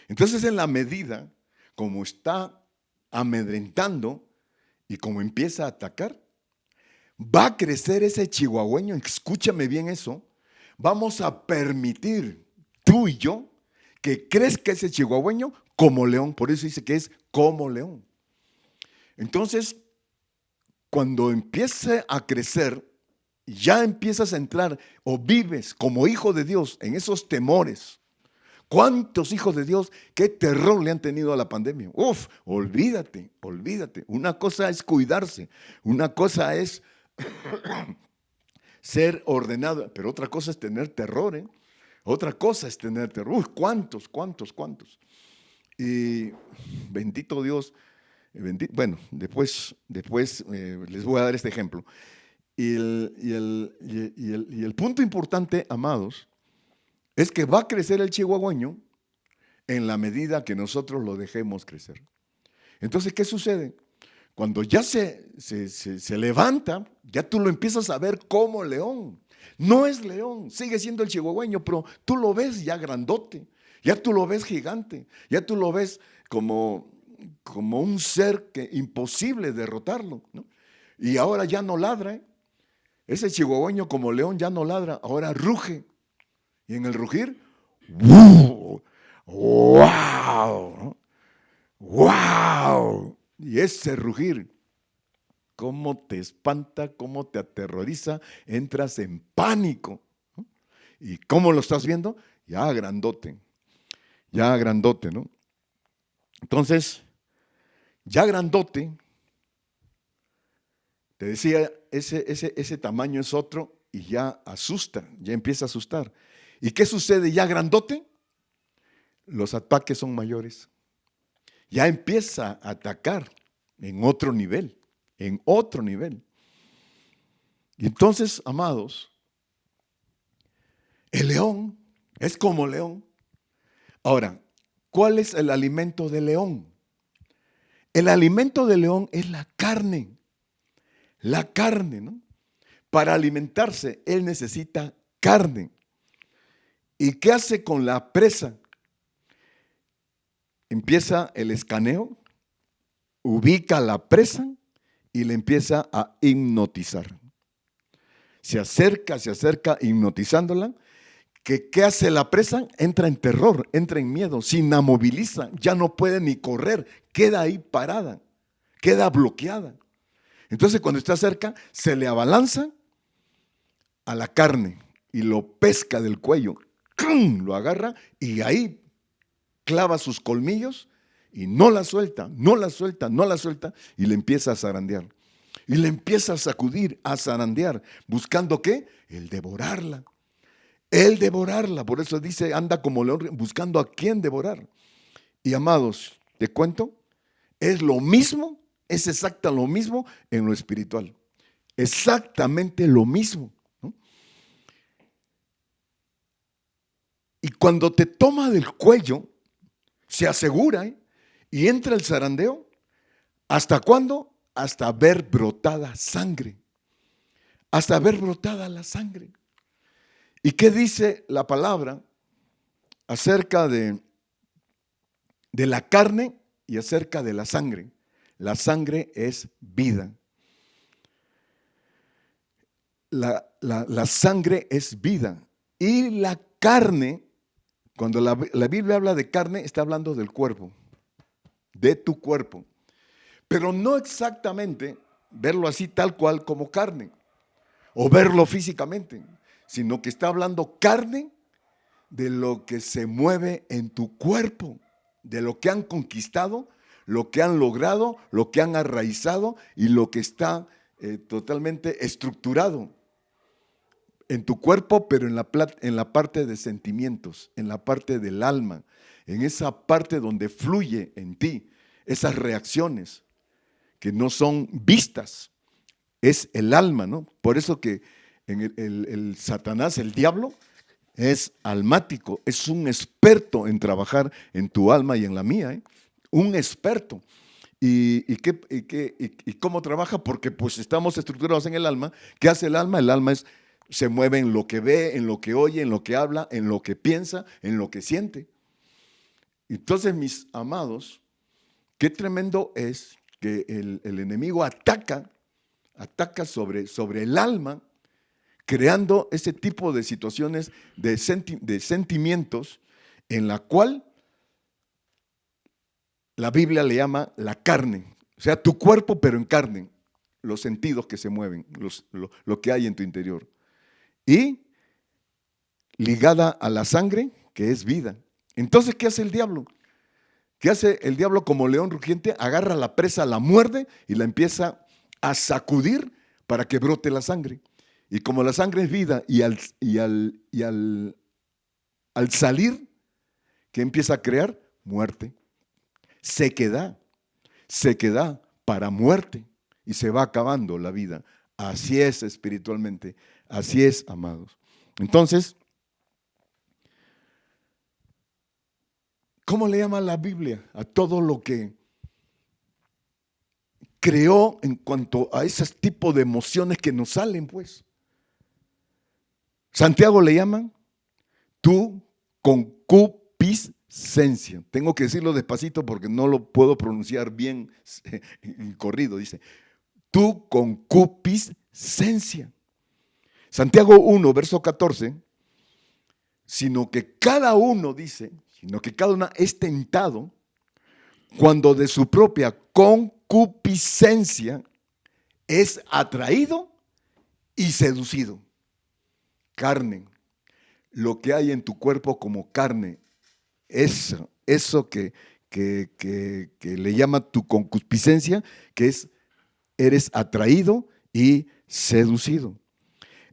Entonces, en la medida como está amedrentando y como empieza a atacar, va a crecer ese chihuahueño. Escúchame bien eso. Vamos a permitir, tú y yo, que crezca ese chihuahueño como león. Por eso dice que es como león. Entonces, cuando empiece a crecer, ya empiezas a entrar o vives como hijo de Dios en esos temores. ¿Cuántos hijos de Dios, qué terror le han tenido a la pandemia? Olvídate. Una cosa es cuidarse, una cosa es ser ordenado, pero otra cosa es tener terror, ¿eh? Otra cosa es tener terror. ¿Cuántos? Y bendito Dios, Bueno, después les voy a dar este ejemplo. Y el punto importante, amados, es que va a crecer el chihuahueño en la medida que nosotros lo dejemos crecer. Entonces, ¿qué sucede? Cuando ya se levanta, ya tú lo empiezas a ver como león. No es león, sigue siendo el chihuahueño, pero tú lo ves ya grandote, ya tú lo ves gigante, ya tú lo ves como un ser que imposible derrotarlo, ¿no? Y ahora ya no ladra, ¿eh? Ese chihuahueño como león ya no ladra, ahora ruge. Y en el rugir, ¡wow! ¡Wow! ¡Wow! Y ese rugir, cómo te espanta, cómo te aterroriza, entras en pánico, ¿no? ¿Y cómo lo estás viendo? Ya grandote, ¿no? Entonces, ya grandote, te decía, ese tamaño es otro y ya asusta, ya empieza a asustar. ¿Y qué sucede ya grandote? Los ataques son mayores. Ya empieza a atacar en otro nivel, en otro nivel. Y entonces, amados, el león es como león. Ahora, ¿cuál es el alimento del león? El alimento del león es la carne. La carne, ¿no? Para alimentarse, él necesita carne. ¿Y qué hace con la presa? Empieza el escaneo, ubica a la presa y le empieza a hipnotizar. Se acerca hipnotizándola. ¿Qué hace la presa? Entra en terror, entra en miedo, se inamoviliza, ya no puede ni correr, queda ahí parada, queda bloqueada. Entonces cuando está cerca, se le abalanza a la carne y lo pesca del cuello, ¡crum! Lo agarra y ahí clava sus colmillos y no la suelta, no la suelta, no la suelta y le empieza a zarandear. Y le empieza a sacudir, a zarandear, buscando ¿qué? El devorarla. El devorarla, por eso dice, anda como león buscando a quién devorar. Y amados, te cuento, es lo mismo, es exactamente lo mismo en lo espiritual. Exactamente lo mismo, ¿no? Y cuando te toma del cuello, se asegura, ¿eh? Y entra el zarandeo. ¿Hasta cuándo? Hasta ver brotada sangre. Hasta ver brotada la sangre. ¿Y qué dice la palabra acerca de la carne y acerca de la sangre? La sangre es vida. La sangre es vida. Y la carne, cuando la Biblia habla de carne, está hablando del cuerpo, de tu cuerpo. Pero no exactamente verlo así tal cual como carne, o verlo físicamente, sino que está hablando carne de lo que se mueve en tu cuerpo, de lo que han conquistado, lo que han logrado, lo que han arraizado y lo que está totalmente estructurado en tu cuerpo, pero en la parte de sentimientos, en la parte del alma, en esa parte donde fluye en ti esas reacciones que no son vistas, es el alma, ¿no? Por eso que en el Satanás, el diablo, es almático, es un experto en trabajar en tu alma y en la mía, ¿eh? Un experto. ¿Y cómo trabaja? Porque pues estamos estructurados en el alma. ¿Qué hace el alma? El alma se mueve en lo que ve, en lo que oye, en lo que habla, en lo que piensa, en lo que siente. Entonces, mis amados, qué tremendo es que el enemigo ataca sobre el alma, creando ese tipo de situaciones de sentimientos en la cual la Biblia le llama la carne. O sea, tu cuerpo, pero en carne. Los sentidos que se mueven, lo que hay en tu interior. Y ligada a la sangre, que es vida. Entonces, ¿qué hace el diablo? ¿Qué hace el diablo como león rugiente? Agarra a la presa, la muerde y la empieza a sacudir para que brote la sangre. Y como la sangre es vida y al salir, ¿qué empieza a crear? Muerte, sequedad. sequedad para muerte y se va acabando la vida. Así es espiritualmente, así es, amados. Entonces, ¿cómo le llama la Biblia a todo lo que creó en cuanto a ese tipo de emociones que nos salen, pues? Santiago le llaman tu concupiscencia. Tengo que decirlo despacito porque no lo puedo pronunciar bien corrido. Dice, tu concupiscencia. Santiago 1, verso 14, sino que cada uno es tentado cuando de su propia concupiscencia es atraído y seducido. Carne, lo que hay en tu cuerpo como carne, eso que le llama tu concupiscencia, que es, eres atraído y seducido.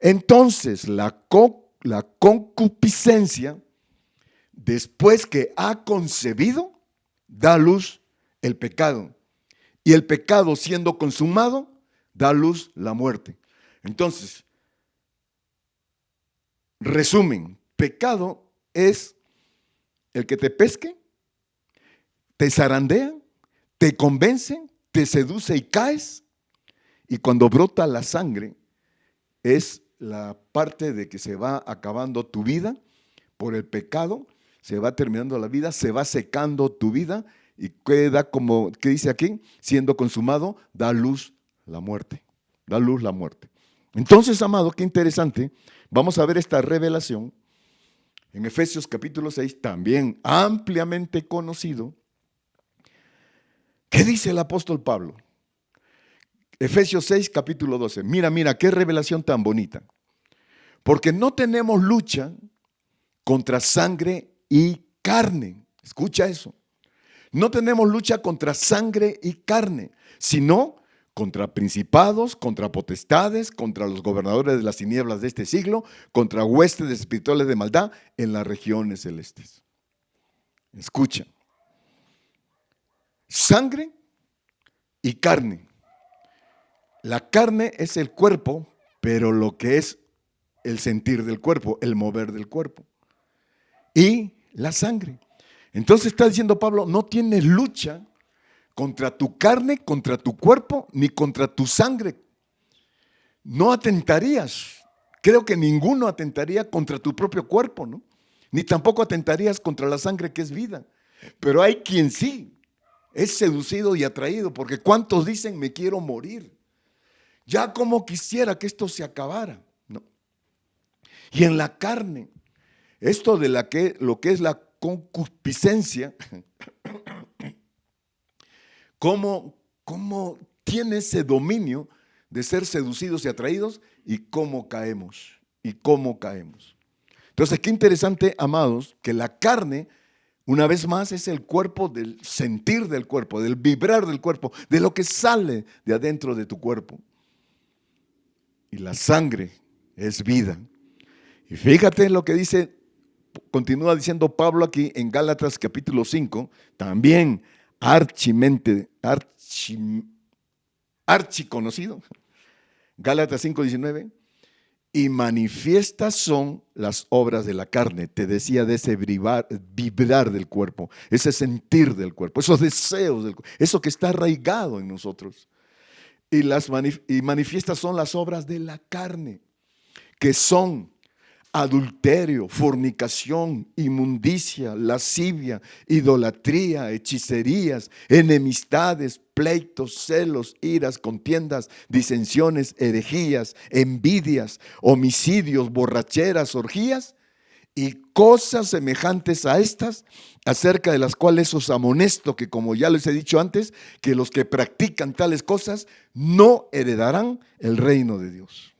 Entonces, la concupiscencia, después que ha concebido, da a luz el pecado. Y el pecado, siendo consumado, da a luz la muerte. Entonces, resumen, pecado es el que te pesque, te zarandea, te convence, te seduce y caes. Y cuando brota la sangre, es la parte de que se va acabando tu vida por el pecado, se va terminando la vida, se va secando tu vida y queda como, ¿qué dice aquí? Siendo consumado, da luz la muerte. Da luz la muerte. Entonces, amado, qué interesante. Vamos a ver esta revelación en Efesios capítulo 6, también ampliamente conocido. ¿Qué dice el apóstol Pablo? Efesios 6, capítulo 12. Mira, qué revelación tan bonita. Porque no tenemos lucha contra sangre y carne. Escucha eso. No tenemos lucha contra sangre y carne, sino contra principados, contra potestades, contra los gobernadores de las tinieblas de este siglo, contra huestes espirituales de maldad en las regiones celestes. Escucha. Sangre y carne. La carne es el cuerpo, pero lo que es el sentir del cuerpo, el mover del cuerpo. Y la sangre. Entonces está diciendo Pablo, no tienes lucha contra tu carne, contra tu cuerpo, ni contra tu sangre. No atentarías. Creo que ninguno atentaría contra tu propio cuerpo, ¿no? Ni tampoco atentarías contra la sangre que es vida. Pero hay quien sí es seducido y atraído, porque ¿cuántos dicen me quiero morir? Ya como quisiera que esto se acabara, ¿no? Y en la carne, esto de lo que es la concupiscencia, ¿cómo tiene ese dominio de ser seducidos y atraídos y cómo caemos? Entonces, qué interesante, amados, que la carne, una vez más, es el cuerpo del sentir del cuerpo, del vibrar del cuerpo, de lo que sale de adentro de tu cuerpo. Y la sangre es vida. Y fíjate lo que dice, continúa diciendo Pablo aquí en Gálatas capítulo 5, también archiconocido. Gálatas 5:19. Y manifiestas son las obras de la carne. Te decía de ese vibrar del cuerpo, ese sentir del cuerpo, esos deseos del cuerpo, eso que está arraigado en nosotros. Y manifiestas son las obras de la carne, que son adulterio, fornicación, inmundicia, lascivia, idolatría, hechicerías, enemistades, pleitos, celos, iras, contiendas, disensiones, herejías, envidias, homicidios, borracheras, orgías y cosas semejantes a estas, acerca de las cuales os amonesto que, como ya les he dicho antes, que los que practican tales cosas no heredarán el reino de Dios.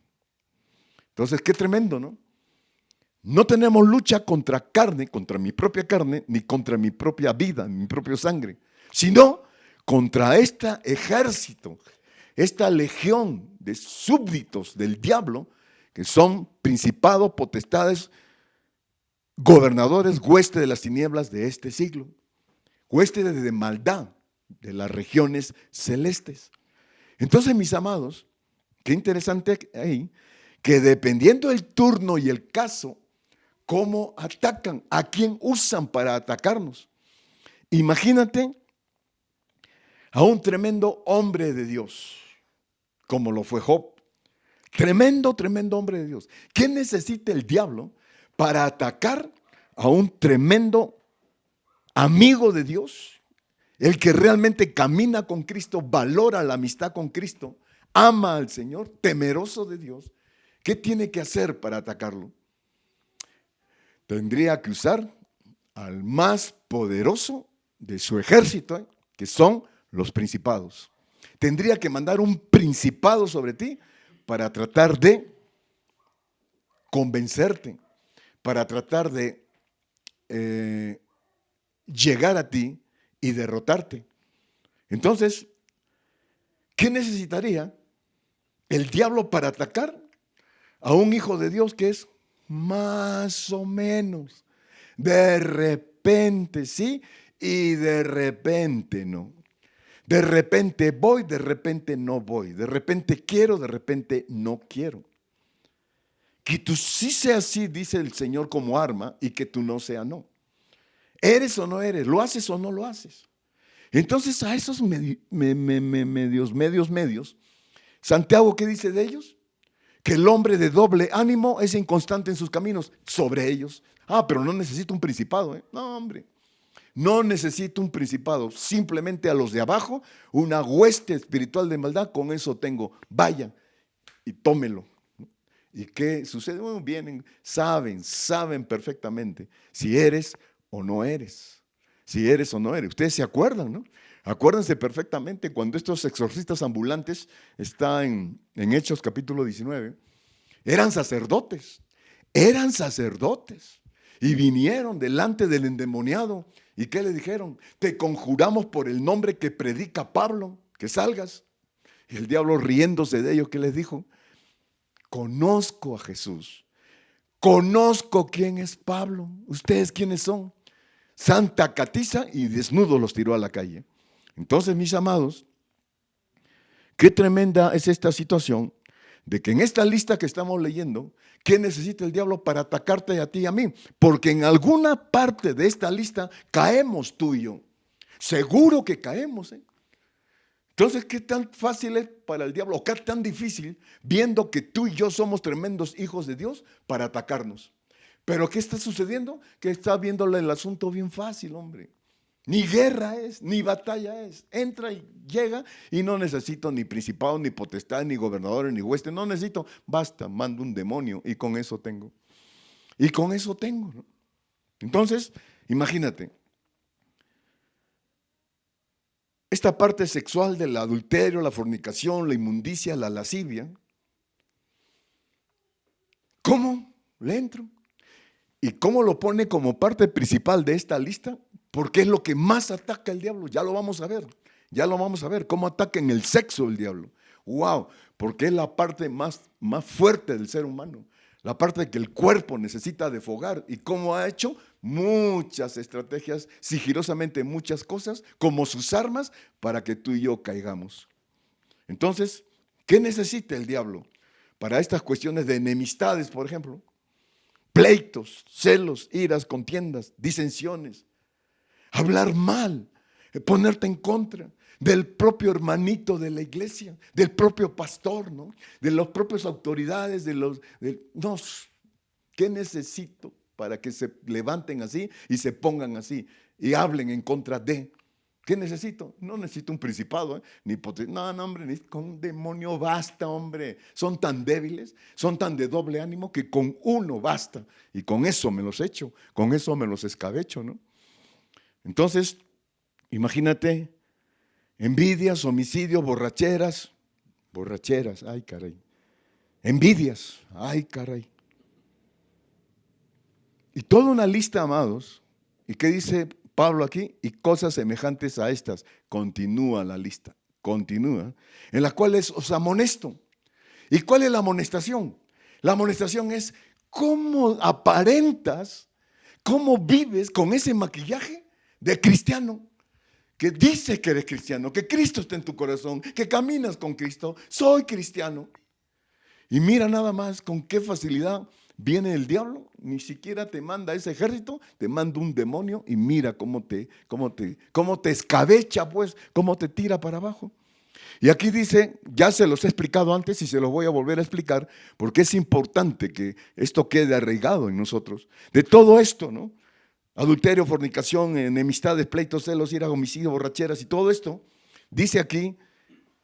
Entonces, qué tremendo, ¿no? No tenemos lucha contra carne, contra mi propia carne, ni contra mi propia vida, mi propia sangre, sino contra este ejército, esta legión de súbditos del diablo, que son principados, potestades, gobernadores, huestes de las tinieblas de este siglo, huestes de maldad de las regiones celestes. Entonces, mis amados, qué interesante ahí, que dependiendo del turno y el caso, cómo atacan, a quién usan para atacarnos. Imagínate a un tremendo hombre de Dios, como lo fue Job. Tremendo, tremendo hombre de Dios. ¿Qué necesita el diablo para atacar a un tremendo amigo de Dios? El que realmente camina con Cristo, valora la amistad con Cristo, ama al Señor, temeroso de Dios. ¿Qué tiene que hacer para atacarlo? Tendría que usar al más poderoso de su ejército, que son los principados. Tendría que mandar un principado sobre ti para tratar de convencerte, para tratar de llegar a ti y derrotarte. Entonces, ¿qué necesitaría el diablo para atacar a un hijo de Dios que es más o menos? De repente sí y de repente no. De repente voy, de repente no voy. De repente quiero, de repente no quiero. Que tú sí seas sí, dice el Señor, como arma, y que tú no seas no. ¿Eres o no eres? ¿Lo haces o no lo haces? Entonces a esos medios, Santiago, ¿qué dice de ellos? Que el hombre de doble ánimo es inconstante en sus caminos. Sobre ellos. Pero no necesito un principado, ¿eh? No, hombre. No necesito un principado. Simplemente a los de abajo, una hueste espiritual de maldad, con eso tengo. Vayan y tómelo. ¿Y qué sucede? Bueno, vienen, saben perfectamente si eres o no eres. Si eres o no eres. Ustedes se acuerdan, ¿no? Acuérdense perfectamente cuando estos exorcistas ambulantes, está en Hechos capítulo 19, eran sacerdotes, y vinieron delante del endemoniado. ¿Y qué le dijeron? Te conjuramos por el nombre que predica Pablo, que salgas. Y el diablo, riéndose de ellos, ¿qué les dijo? Conozco a Jesús, conozco quién es Pablo. ¿Ustedes quiénes son? Santa Catiza, y desnudo los tiró a la calle. Entonces, mis amados, qué tremenda es esta situación de que en esta lista que estamos leyendo, ¿qué necesita el diablo para atacarte a ti y a mí? Porque en alguna parte de esta lista caemos tú y yo. Seguro que caemos, ¿eh? Entonces, ¿qué tan fácil es para el diablo, o qué tan difícil, viendo que tú y yo somos tremendos hijos de Dios, para atacarnos? Pero ¿qué está sucediendo? Que está viéndole el asunto bien fácil, hombre. Ni guerra es, ni batalla es. Entra y llega, y no necesito ni principado, ni potestad, ni gobernadores, ni hueste. No necesito, basta, mando un demonio y con eso tengo. Y con eso tengo, ¿no? Entonces, imagínate. Esta parte sexual del adulterio, la fornicación, la inmundicia, la lascivia. ¿Cómo le entro? ¿Y cómo lo pone como parte principal de esta lista? Porque es lo que más ataca el diablo. Ya lo vamos a ver. Cómo ataca en el sexo el diablo. ¡Wow! Porque es la parte más fuerte del ser humano. La parte que el cuerpo necesita desfogar. ¿Y cómo ha hecho? Muchas estrategias, sigilosamente muchas cosas, como sus armas, para que tú y yo caigamos. Entonces, ¿qué necesita el diablo para estas cuestiones de enemistades, por ejemplo? Pleitos, celos, iras, contiendas, disensiones. Hablar mal, ponerte en contra del propio hermanito de la iglesia, del propio pastor, ¿no? De las propias autoridades, ¿qué necesito para que se levanten así y se pongan así y hablen en contra de? ¿Qué necesito? No necesito un principado, ni potestad. No, hombre, ni con un demonio basta, hombre. Son tan débiles, son tan de doble ánimo, que con uno basta. Y con eso me los echo, con eso me los escabecho, ¿no? Entonces, imagínate, envidias, homicidios, borracheras, ay caray. Envidias, ay caray. Y toda una lista, amados. ¿Y qué dice Pablo aquí? Y cosas semejantes a estas. Continúa la lista, continúa. En las cuales os amonesto. ¿Y cuál es la amonestación? La amonestación es cómo aparentas, cómo vives con ese maquillaje de cristiano. que dices que eres cristiano, que Cristo está en tu corazón, que caminas con Cristo, soy cristiano. Y mira nada más con qué facilidad viene el diablo, ni siquiera te manda ese ejército, te manda un demonio y mira cómo te escabecha, pues, cómo te tira para abajo. Y aquí dice, ya se los he explicado antes y se los voy a volver a explicar, porque es importante que esto quede arraigado en nosotros. De todo esto, ¿no? Adulterio, fornicación, enemistades, pleitos, celos, ira, homicidio, borracheras y todo esto, dice aquí,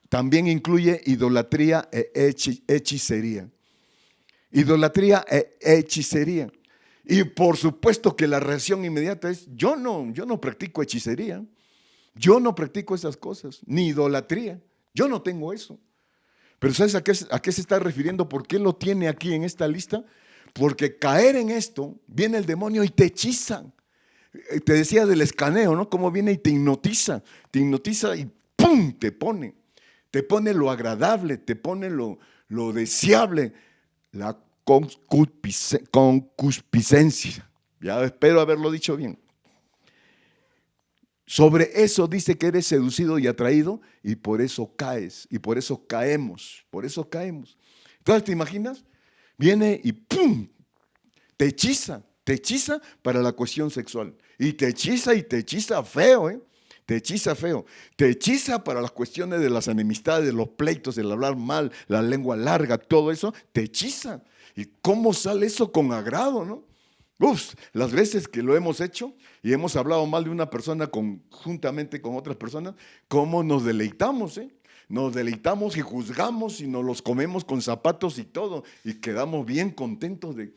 también incluye idolatría e hechicería. Idolatría e hechicería. Y por supuesto que la reacción inmediata es, yo no practico hechicería, yo no practico esas cosas, ni idolatría, yo no tengo eso. Pero ¿sabes a qué se está refiriendo? ¿Por qué lo tiene aquí en esta lista? Porque caer en esto, viene el demonio y te hechiza. Te decía del escaneo, ¿no? Cómo viene y te hipnotiza y ¡pum! Te pone lo agradable, te pone lo deseable, la concupiscencia. Ya espero haberlo dicho bien. Sobre eso dice que eres seducido y atraído y por eso caes, y por eso caemos. Entonces, ¿te imaginas? Viene y ¡pum! Te hechiza para la cuestión sexual. Y te hechiza feo, ¿eh? Te hechiza feo. Te hechiza para las cuestiones de las enemistades, los pleitos, el hablar mal, la lengua larga, todo eso, te hechiza. ¿Y cómo sale eso con agrado, no? Las veces que lo hemos hecho y hemos hablado mal de una persona juntamente con otras personas, cómo nos deleitamos, ¿eh? Nos deleitamos y juzgamos y nos los comemos con zapatos y todo y quedamos bien contentos de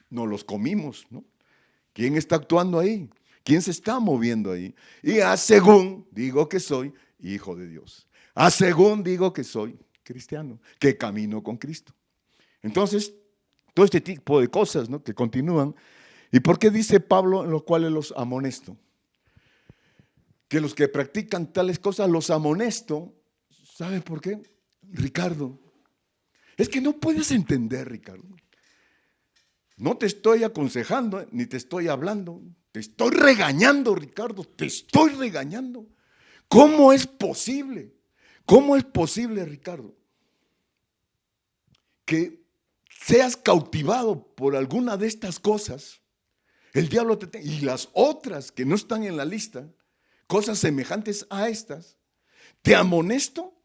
nos los comimos, ¿no? ¿Quién está actuando ahí? ¿Quién se está moviendo ahí? Y según digo que soy hijo de Dios. Según digo que soy cristiano, que camino con Cristo. Entonces, todo este tipo de cosas, ¿no?, que continúan. ¿Y por qué dice Pablo en los cuales los amonesto? Que los que practican tales cosas los amonesto. ¿Sabe por qué? Ricardo, es que no puedes entender, Ricardo. No te estoy aconsejando, ni te estoy hablando. Te estoy regañando, Ricardo. Te estoy regañando. ¿Cómo es posible? ¿Cómo es posible, Ricardo, que seas cautivado por alguna de estas cosas? El diablo y las otras que no están en la lista, cosas semejantes a estas, te amonesto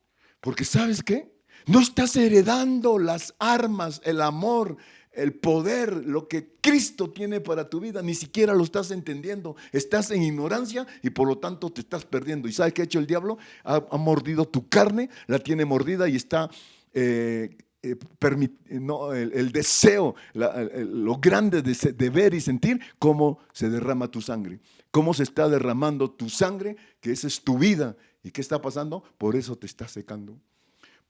porque ¿sabes qué? No estás heredando las armas, el amor, el poder, lo que Cristo tiene para tu vida, ni siquiera lo estás entendiendo, estás en ignorancia y por lo tanto te estás perdiendo. ¿Y sabes qué ha hecho el diablo? Ha mordido tu carne, la tiene mordida y está el deseo, lo grande de ver y sentir cómo se derrama tu sangre, cómo se está derramando tu sangre, que esa es tu vida. ¿Y qué está pasando? Por eso te está secando.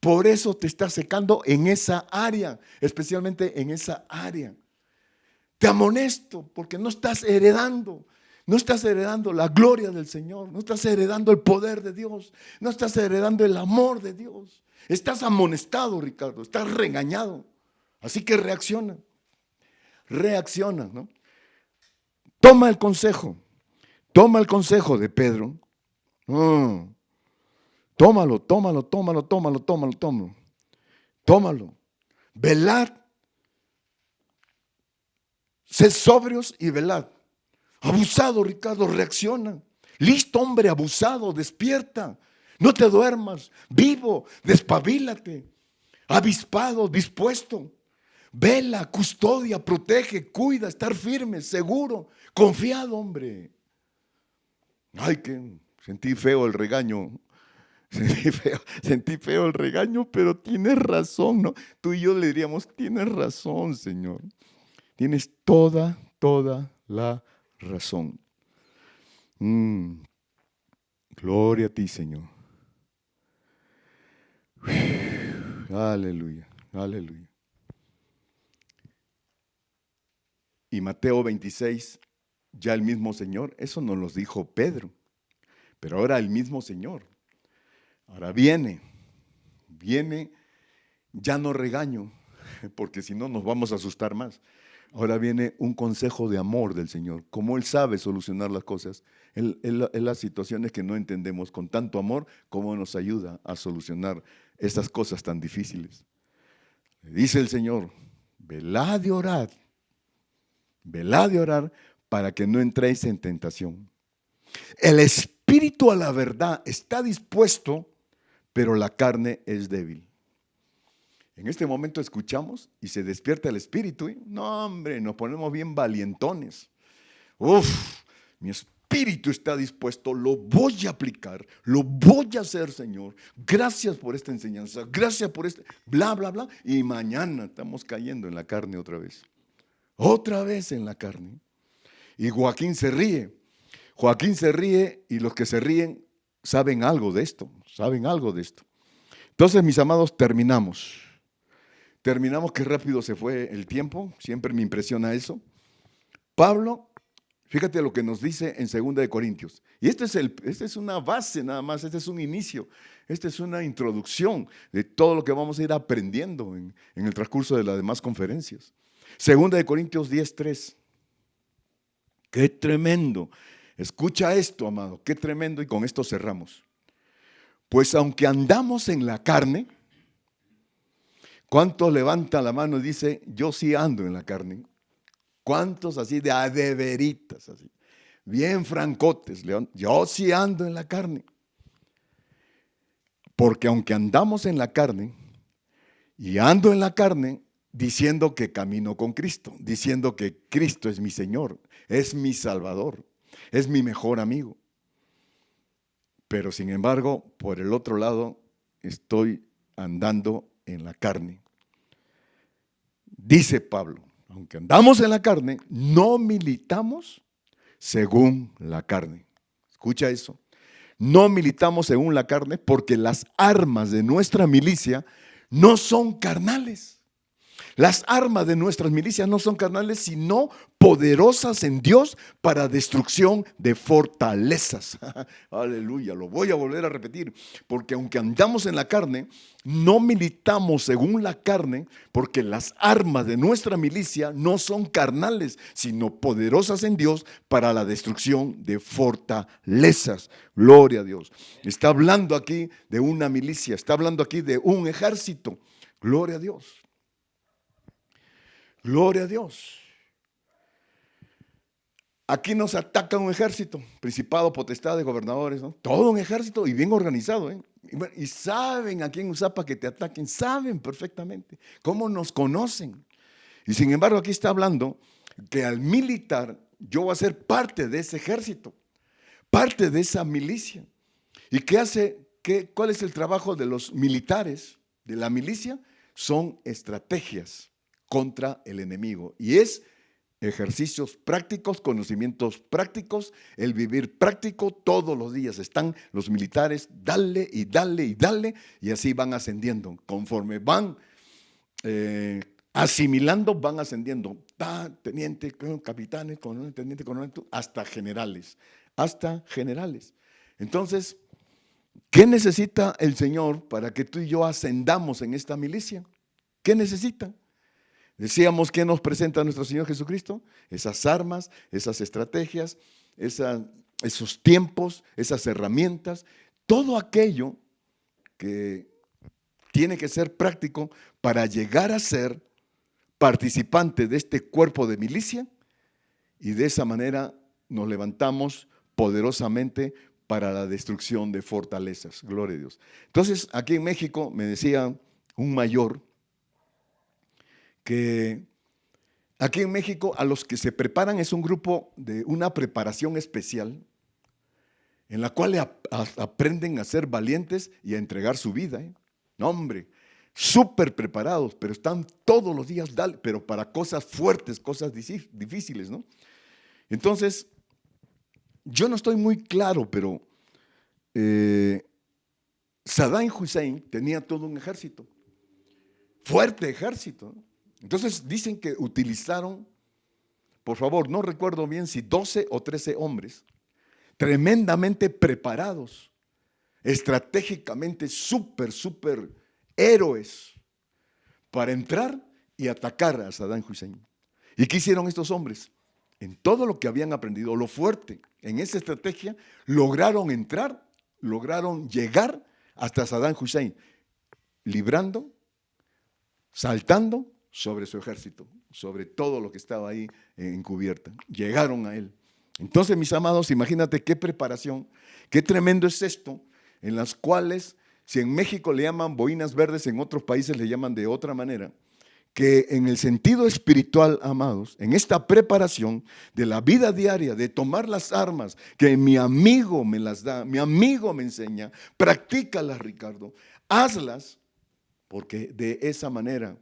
Por eso te está secando en esa área, especialmente en esa área. Te amonesto porque no estás heredando la gloria del Señor, no estás heredando el poder de Dios, no estás heredando el amor de Dios. Estás amonestado, Ricardo, estás regañado. Así que reacciona, ¿no? Toma el consejo de Pedro. Tómalo. Velad. Sed sobrios y velad. Abusado, Ricardo, reacciona. Listo, hombre, abusado, despierta. No te duermas. Vivo, despabilate. Avispado, dispuesto. Vela, custodia, protege, cuida, estar firme, seguro, confiado, hombre. Ay, que sentí feo el regaño. Sentí feo el regaño, pero tienes razón, ¿no? Tú y yo le diríamos, tienes razón, Señor. Tienes toda la razón. Gloria a ti, Señor. Aleluya. Y Mateo 26, ya el mismo Señor, eso nos lo dijo Pedro, pero ahora el mismo Señor. Ahora viene, ya no regaño, porque si no nos vamos a asustar más. Ahora viene un consejo de amor del Señor. Como Él sabe solucionar las cosas, Él las situaciones que no entendemos con tanto amor, cómo nos ayuda a solucionar esas cosas tan difíciles. Dice el Señor, velad y orad para que no entréis en tentación. El espíritu a la verdad está dispuesto, pero la carne es débil. En este momento escuchamos y se despierta el espíritu. No, hombre, nos ponemos bien valientones. Uf, mi espíritu está dispuesto, lo voy a aplicar, lo voy a hacer, Señor. Gracias por esta enseñanza, gracias por este, bla, bla, bla. Y mañana estamos cayendo en la carne otra vez en la carne. Y Joaquín se ríe y los que se ríen saben algo de esto, Entonces, mis amados, terminamos, qué rápido se fue el tiempo, siempre me impresiona eso. Pablo, fíjate lo que nos dice en 2 de Corintios. Y esta es una base nada más, este es un inicio, esta es una introducción de todo lo que vamos a ir aprendiendo en el transcurso de las demás conferencias. 2 de Corintios 10:3. Qué tremendo. Escucha esto, amado, qué tremendo, y con esto cerramos. Pues aunque andamos en la carne, ¿cuántos levantan la mano y dice, yo sí ando en la carne? ¿Cuántos así de a de veritas, así, bien francotes, yo sí ando en la carne? Porque aunque andamos en la carne, y ando en la carne, diciendo que camino con Cristo, diciendo que Cristo es mi Señor, es mi Salvador, es mi mejor amigo. Pero sin embargo, por el otro lado, estoy andando en la carne. Dice Pablo, aunque andamos en la carne, no militamos según la carne. Escucha eso. No militamos según la carne porque las armas de nuestra milicia no son carnales. Las armas de nuestras milicias no son carnales, sino poderosas en Dios para destrucción de fortalezas. Aleluya, lo voy a volver a repetir, porque aunque andamos en la carne, no militamos según la carne, porque las armas de nuestra milicia no son carnales, sino poderosas en Dios para la destrucción de fortalezas. Gloria a Dios. Está hablando aquí de una milicia, está hablando aquí de un ejército. Gloria a Dios. Gloria a Dios. Aquí nos ataca un ejército, principado, potestades, gobernadores, ¿no? Todo un ejército y bien organizado, ¿eh? Y saben a quién usar para que te ataquen, saben perfectamente cómo nos conocen. Y sin embargo aquí está hablando que al militar yo voy a ser parte de ese ejército, parte de esa milicia. ¿Y qué hace? ¿Cuál es el trabajo de los militares, de la milicia? Son estrategias contra el enemigo. Y es ejercicios prácticos, conocimientos prácticos, el vivir práctico. Todos los días están los militares, dale y dale y dale, y así van ascendiendo. Conforme van asimilando, van ascendiendo. Teniente, capitanes, teniente, coronel, hasta generales. Entonces, ¿qué necesita el Señor para que tú y yo ascendamos en esta milicia? ¿Qué necesita? Decíamos que nos presenta nuestro Señor Jesucristo, esas armas, esas estrategias, esos tiempos, esas herramientas, todo aquello que tiene que ser práctico para llegar a ser participante de este cuerpo de milicia, y de esa manera nos levantamos poderosamente para la destrucción de fortalezas. Gloria a Dios. Entonces, aquí en México me decía un mayor que aquí en México a los que se preparan es un grupo de una preparación especial en la cual aprenden a ser valientes y a entregar su vida. No, hombre, súper preparados, pero están todos los días, pero para cosas fuertes, cosas difíciles, ¿no? Entonces, yo no estoy muy claro, pero Saddam Hussein tenía todo un ejército, fuerte ejército, ¿no? Entonces dicen que utilizaron, por favor, no recuerdo bien si 12 o 13 hombres, tremendamente preparados, estratégicamente súper héroes para entrar y atacar a Saddam Hussein. ¿Y qué hicieron estos hombres? En todo lo que habían aprendido, lo fuerte, en esa estrategia, lograron entrar, lograron llegar hasta Saddam Hussein, librando, saltando sobre su ejército, sobre todo lo que estaba ahí encubierta. Llegaron a él. Entonces, mis amados, imagínate qué preparación, qué tremendo es esto, en las cuales, si en México le llaman boinas verdes, en otros países le llaman de otra manera, que en el sentido espiritual, amados, en esta preparación de la vida diaria, de tomar las armas que mi amigo me las da, mi amigo me enseña, practícalas, Ricardo, hazlas, porque de esa manera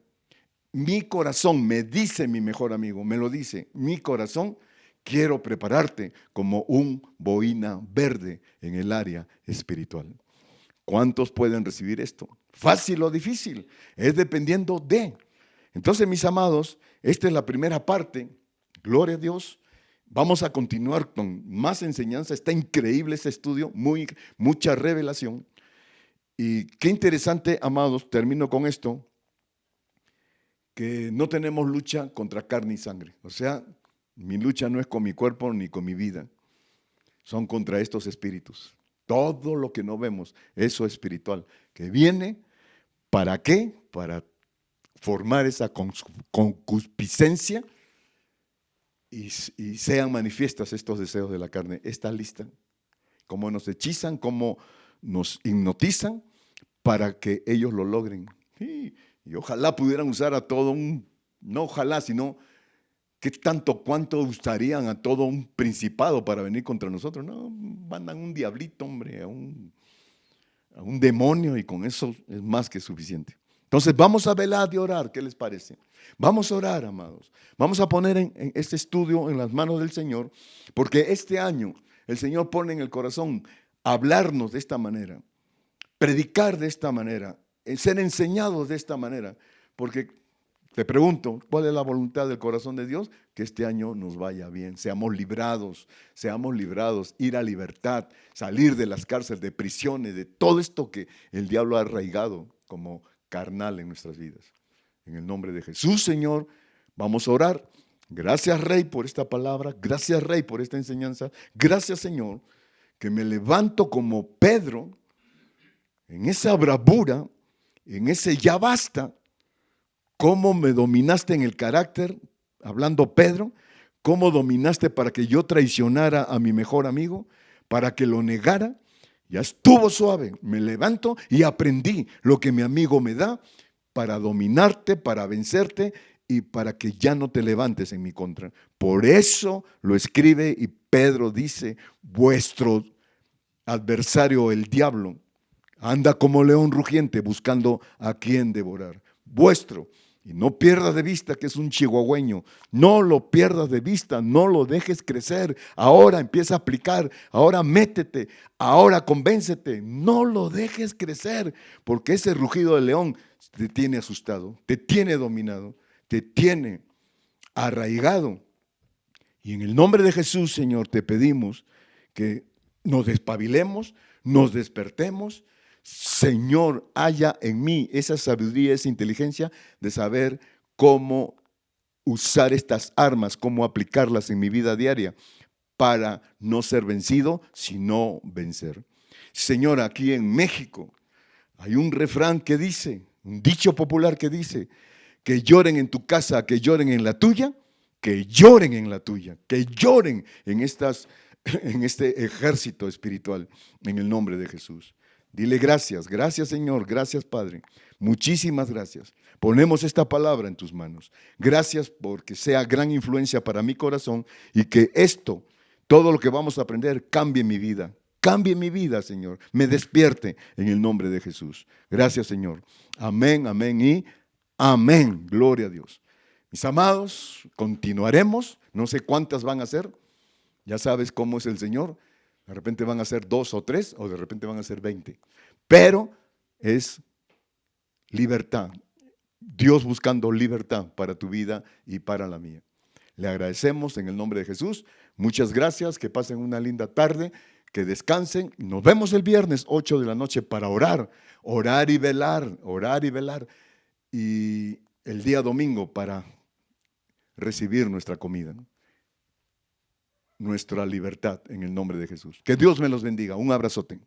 mi corazón, me dice mi mejor amigo, me lo dice, mi corazón, quiero prepararte como un boina verde en el área espiritual. ¿Cuántos pueden recibir esto? ¿Fácil o difícil? Es dependiendo de. Entonces, mis amados, esta es la primera parte. Gloria a Dios. Vamos a continuar con más enseñanza. Está increíble este estudio, mucha revelación. Y qué interesante, amados, termino con esto, que no tenemos lucha contra carne y sangre. O sea, mi lucha no es con mi cuerpo ni con mi vida. Son contra estos espíritus. Todo lo que no vemos, eso es espiritual. Que viene, ¿para qué? Para formar esa concupiscencia y sean manifiestas estos deseos de la carne. Está lista. Cómo nos hechizan, cómo nos hipnotizan para que ellos lo logren. Y ojalá pudieran usar a todo no ojalá, sino ¿qué tanto, cuánto gustarían a todo un principado para venir contra nosotros? No, mandan un diablito, hombre, a un demonio, y con eso es más que suficiente. Entonces vamos a velar y orar, ¿qué les parece? Vamos a orar, amados. Vamos a poner en este estudio en las manos del Señor, porque este año el Señor pone en el corazón hablarnos de esta manera, predicar de esta manera, ser enseñados de esta manera, porque te pregunto, ¿cuál es la voluntad del corazón de Dios? Que este año nos vaya bien, seamos librados, ir a libertad, salir de las cárceles, de prisiones, de todo esto que el diablo ha arraigado como carnal en nuestras vidas. En el nombre de Jesús, Señor, vamos a orar. Gracias, Rey, por esta palabra. Gracias, Rey, por esta enseñanza. Gracias, Señor, que me levanto como Pedro en esa bravura, en ese ya basta. ¿Cómo me dominaste en el carácter? Hablando Pedro, ¿cómo dominaste para que yo traicionara a mi mejor amigo? Para que lo negara. Ya estuvo suave. Me levanto y aprendí lo que mi amigo me da para dominarte, para vencerte y para que ya no te levantes en mi contra. Por eso lo escribe y Pedro dice, vuestro adversario, el diablo, anda como león rugiente buscando a quien devorar. Vuestro. Y no pierdas de vista que es un chihuahueño. No lo pierdas de vista, no lo dejes crecer. Ahora empieza a aplicar, ahora métete, ahora convéncete. No lo dejes crecer, porque ese rugido de león te tiene asustado, te tiene dominado, te tiene arraigado. Y en el nombre de Jesús, Señor, te pedimos que nos despabilemos, nos despertemos. Señor, haya en mí esa sabiduría, esa inteligencia de saber cómo usar estas armas, cómo aplicarlas en mi vida diaria para no ser vencido, sino vencer. Señor, aquí en México hay un refrán que dice, un dicho popular que dice, que lloren en tu casa, que lloren en la tuya, que lloren en la tuya, que lloren en este ejército espiritual, en el nombre de Jesús. Dile gracias, gracias Señor, gracias Padre, muchísimas gracias. Ponemos esta palabra en tus manos. Gracias porque sea gran influencia para mi corazón y que esto, todo lo que vamos a aprender, cambie mi vida, Señor, me despierte en el nombre de Jesús. Gracias Señor. Amén, amén y amén. Gloria a Dios. Mis amados, continuaremos, no sé cuántas van a ser, ya sabes cómo es el Señor. De repente van a ser 2 o 3 o de repente van a ser 20. Pero es libertad. Dios buscando libertad para tu vida y para la mía. Le agradecemos en el nombre de Jesús. Muchas gracias. Que pasen una linda tarde. Que descansen. Nos vemos el viernes 8 de la noche para orar. Orar y velar. Orar y velar. Y el día domingo para recibir nuestra comida, ¿no? Nuestra libertad en el nombre de Jesús. Que Dios me los bendiga. Un abrazote.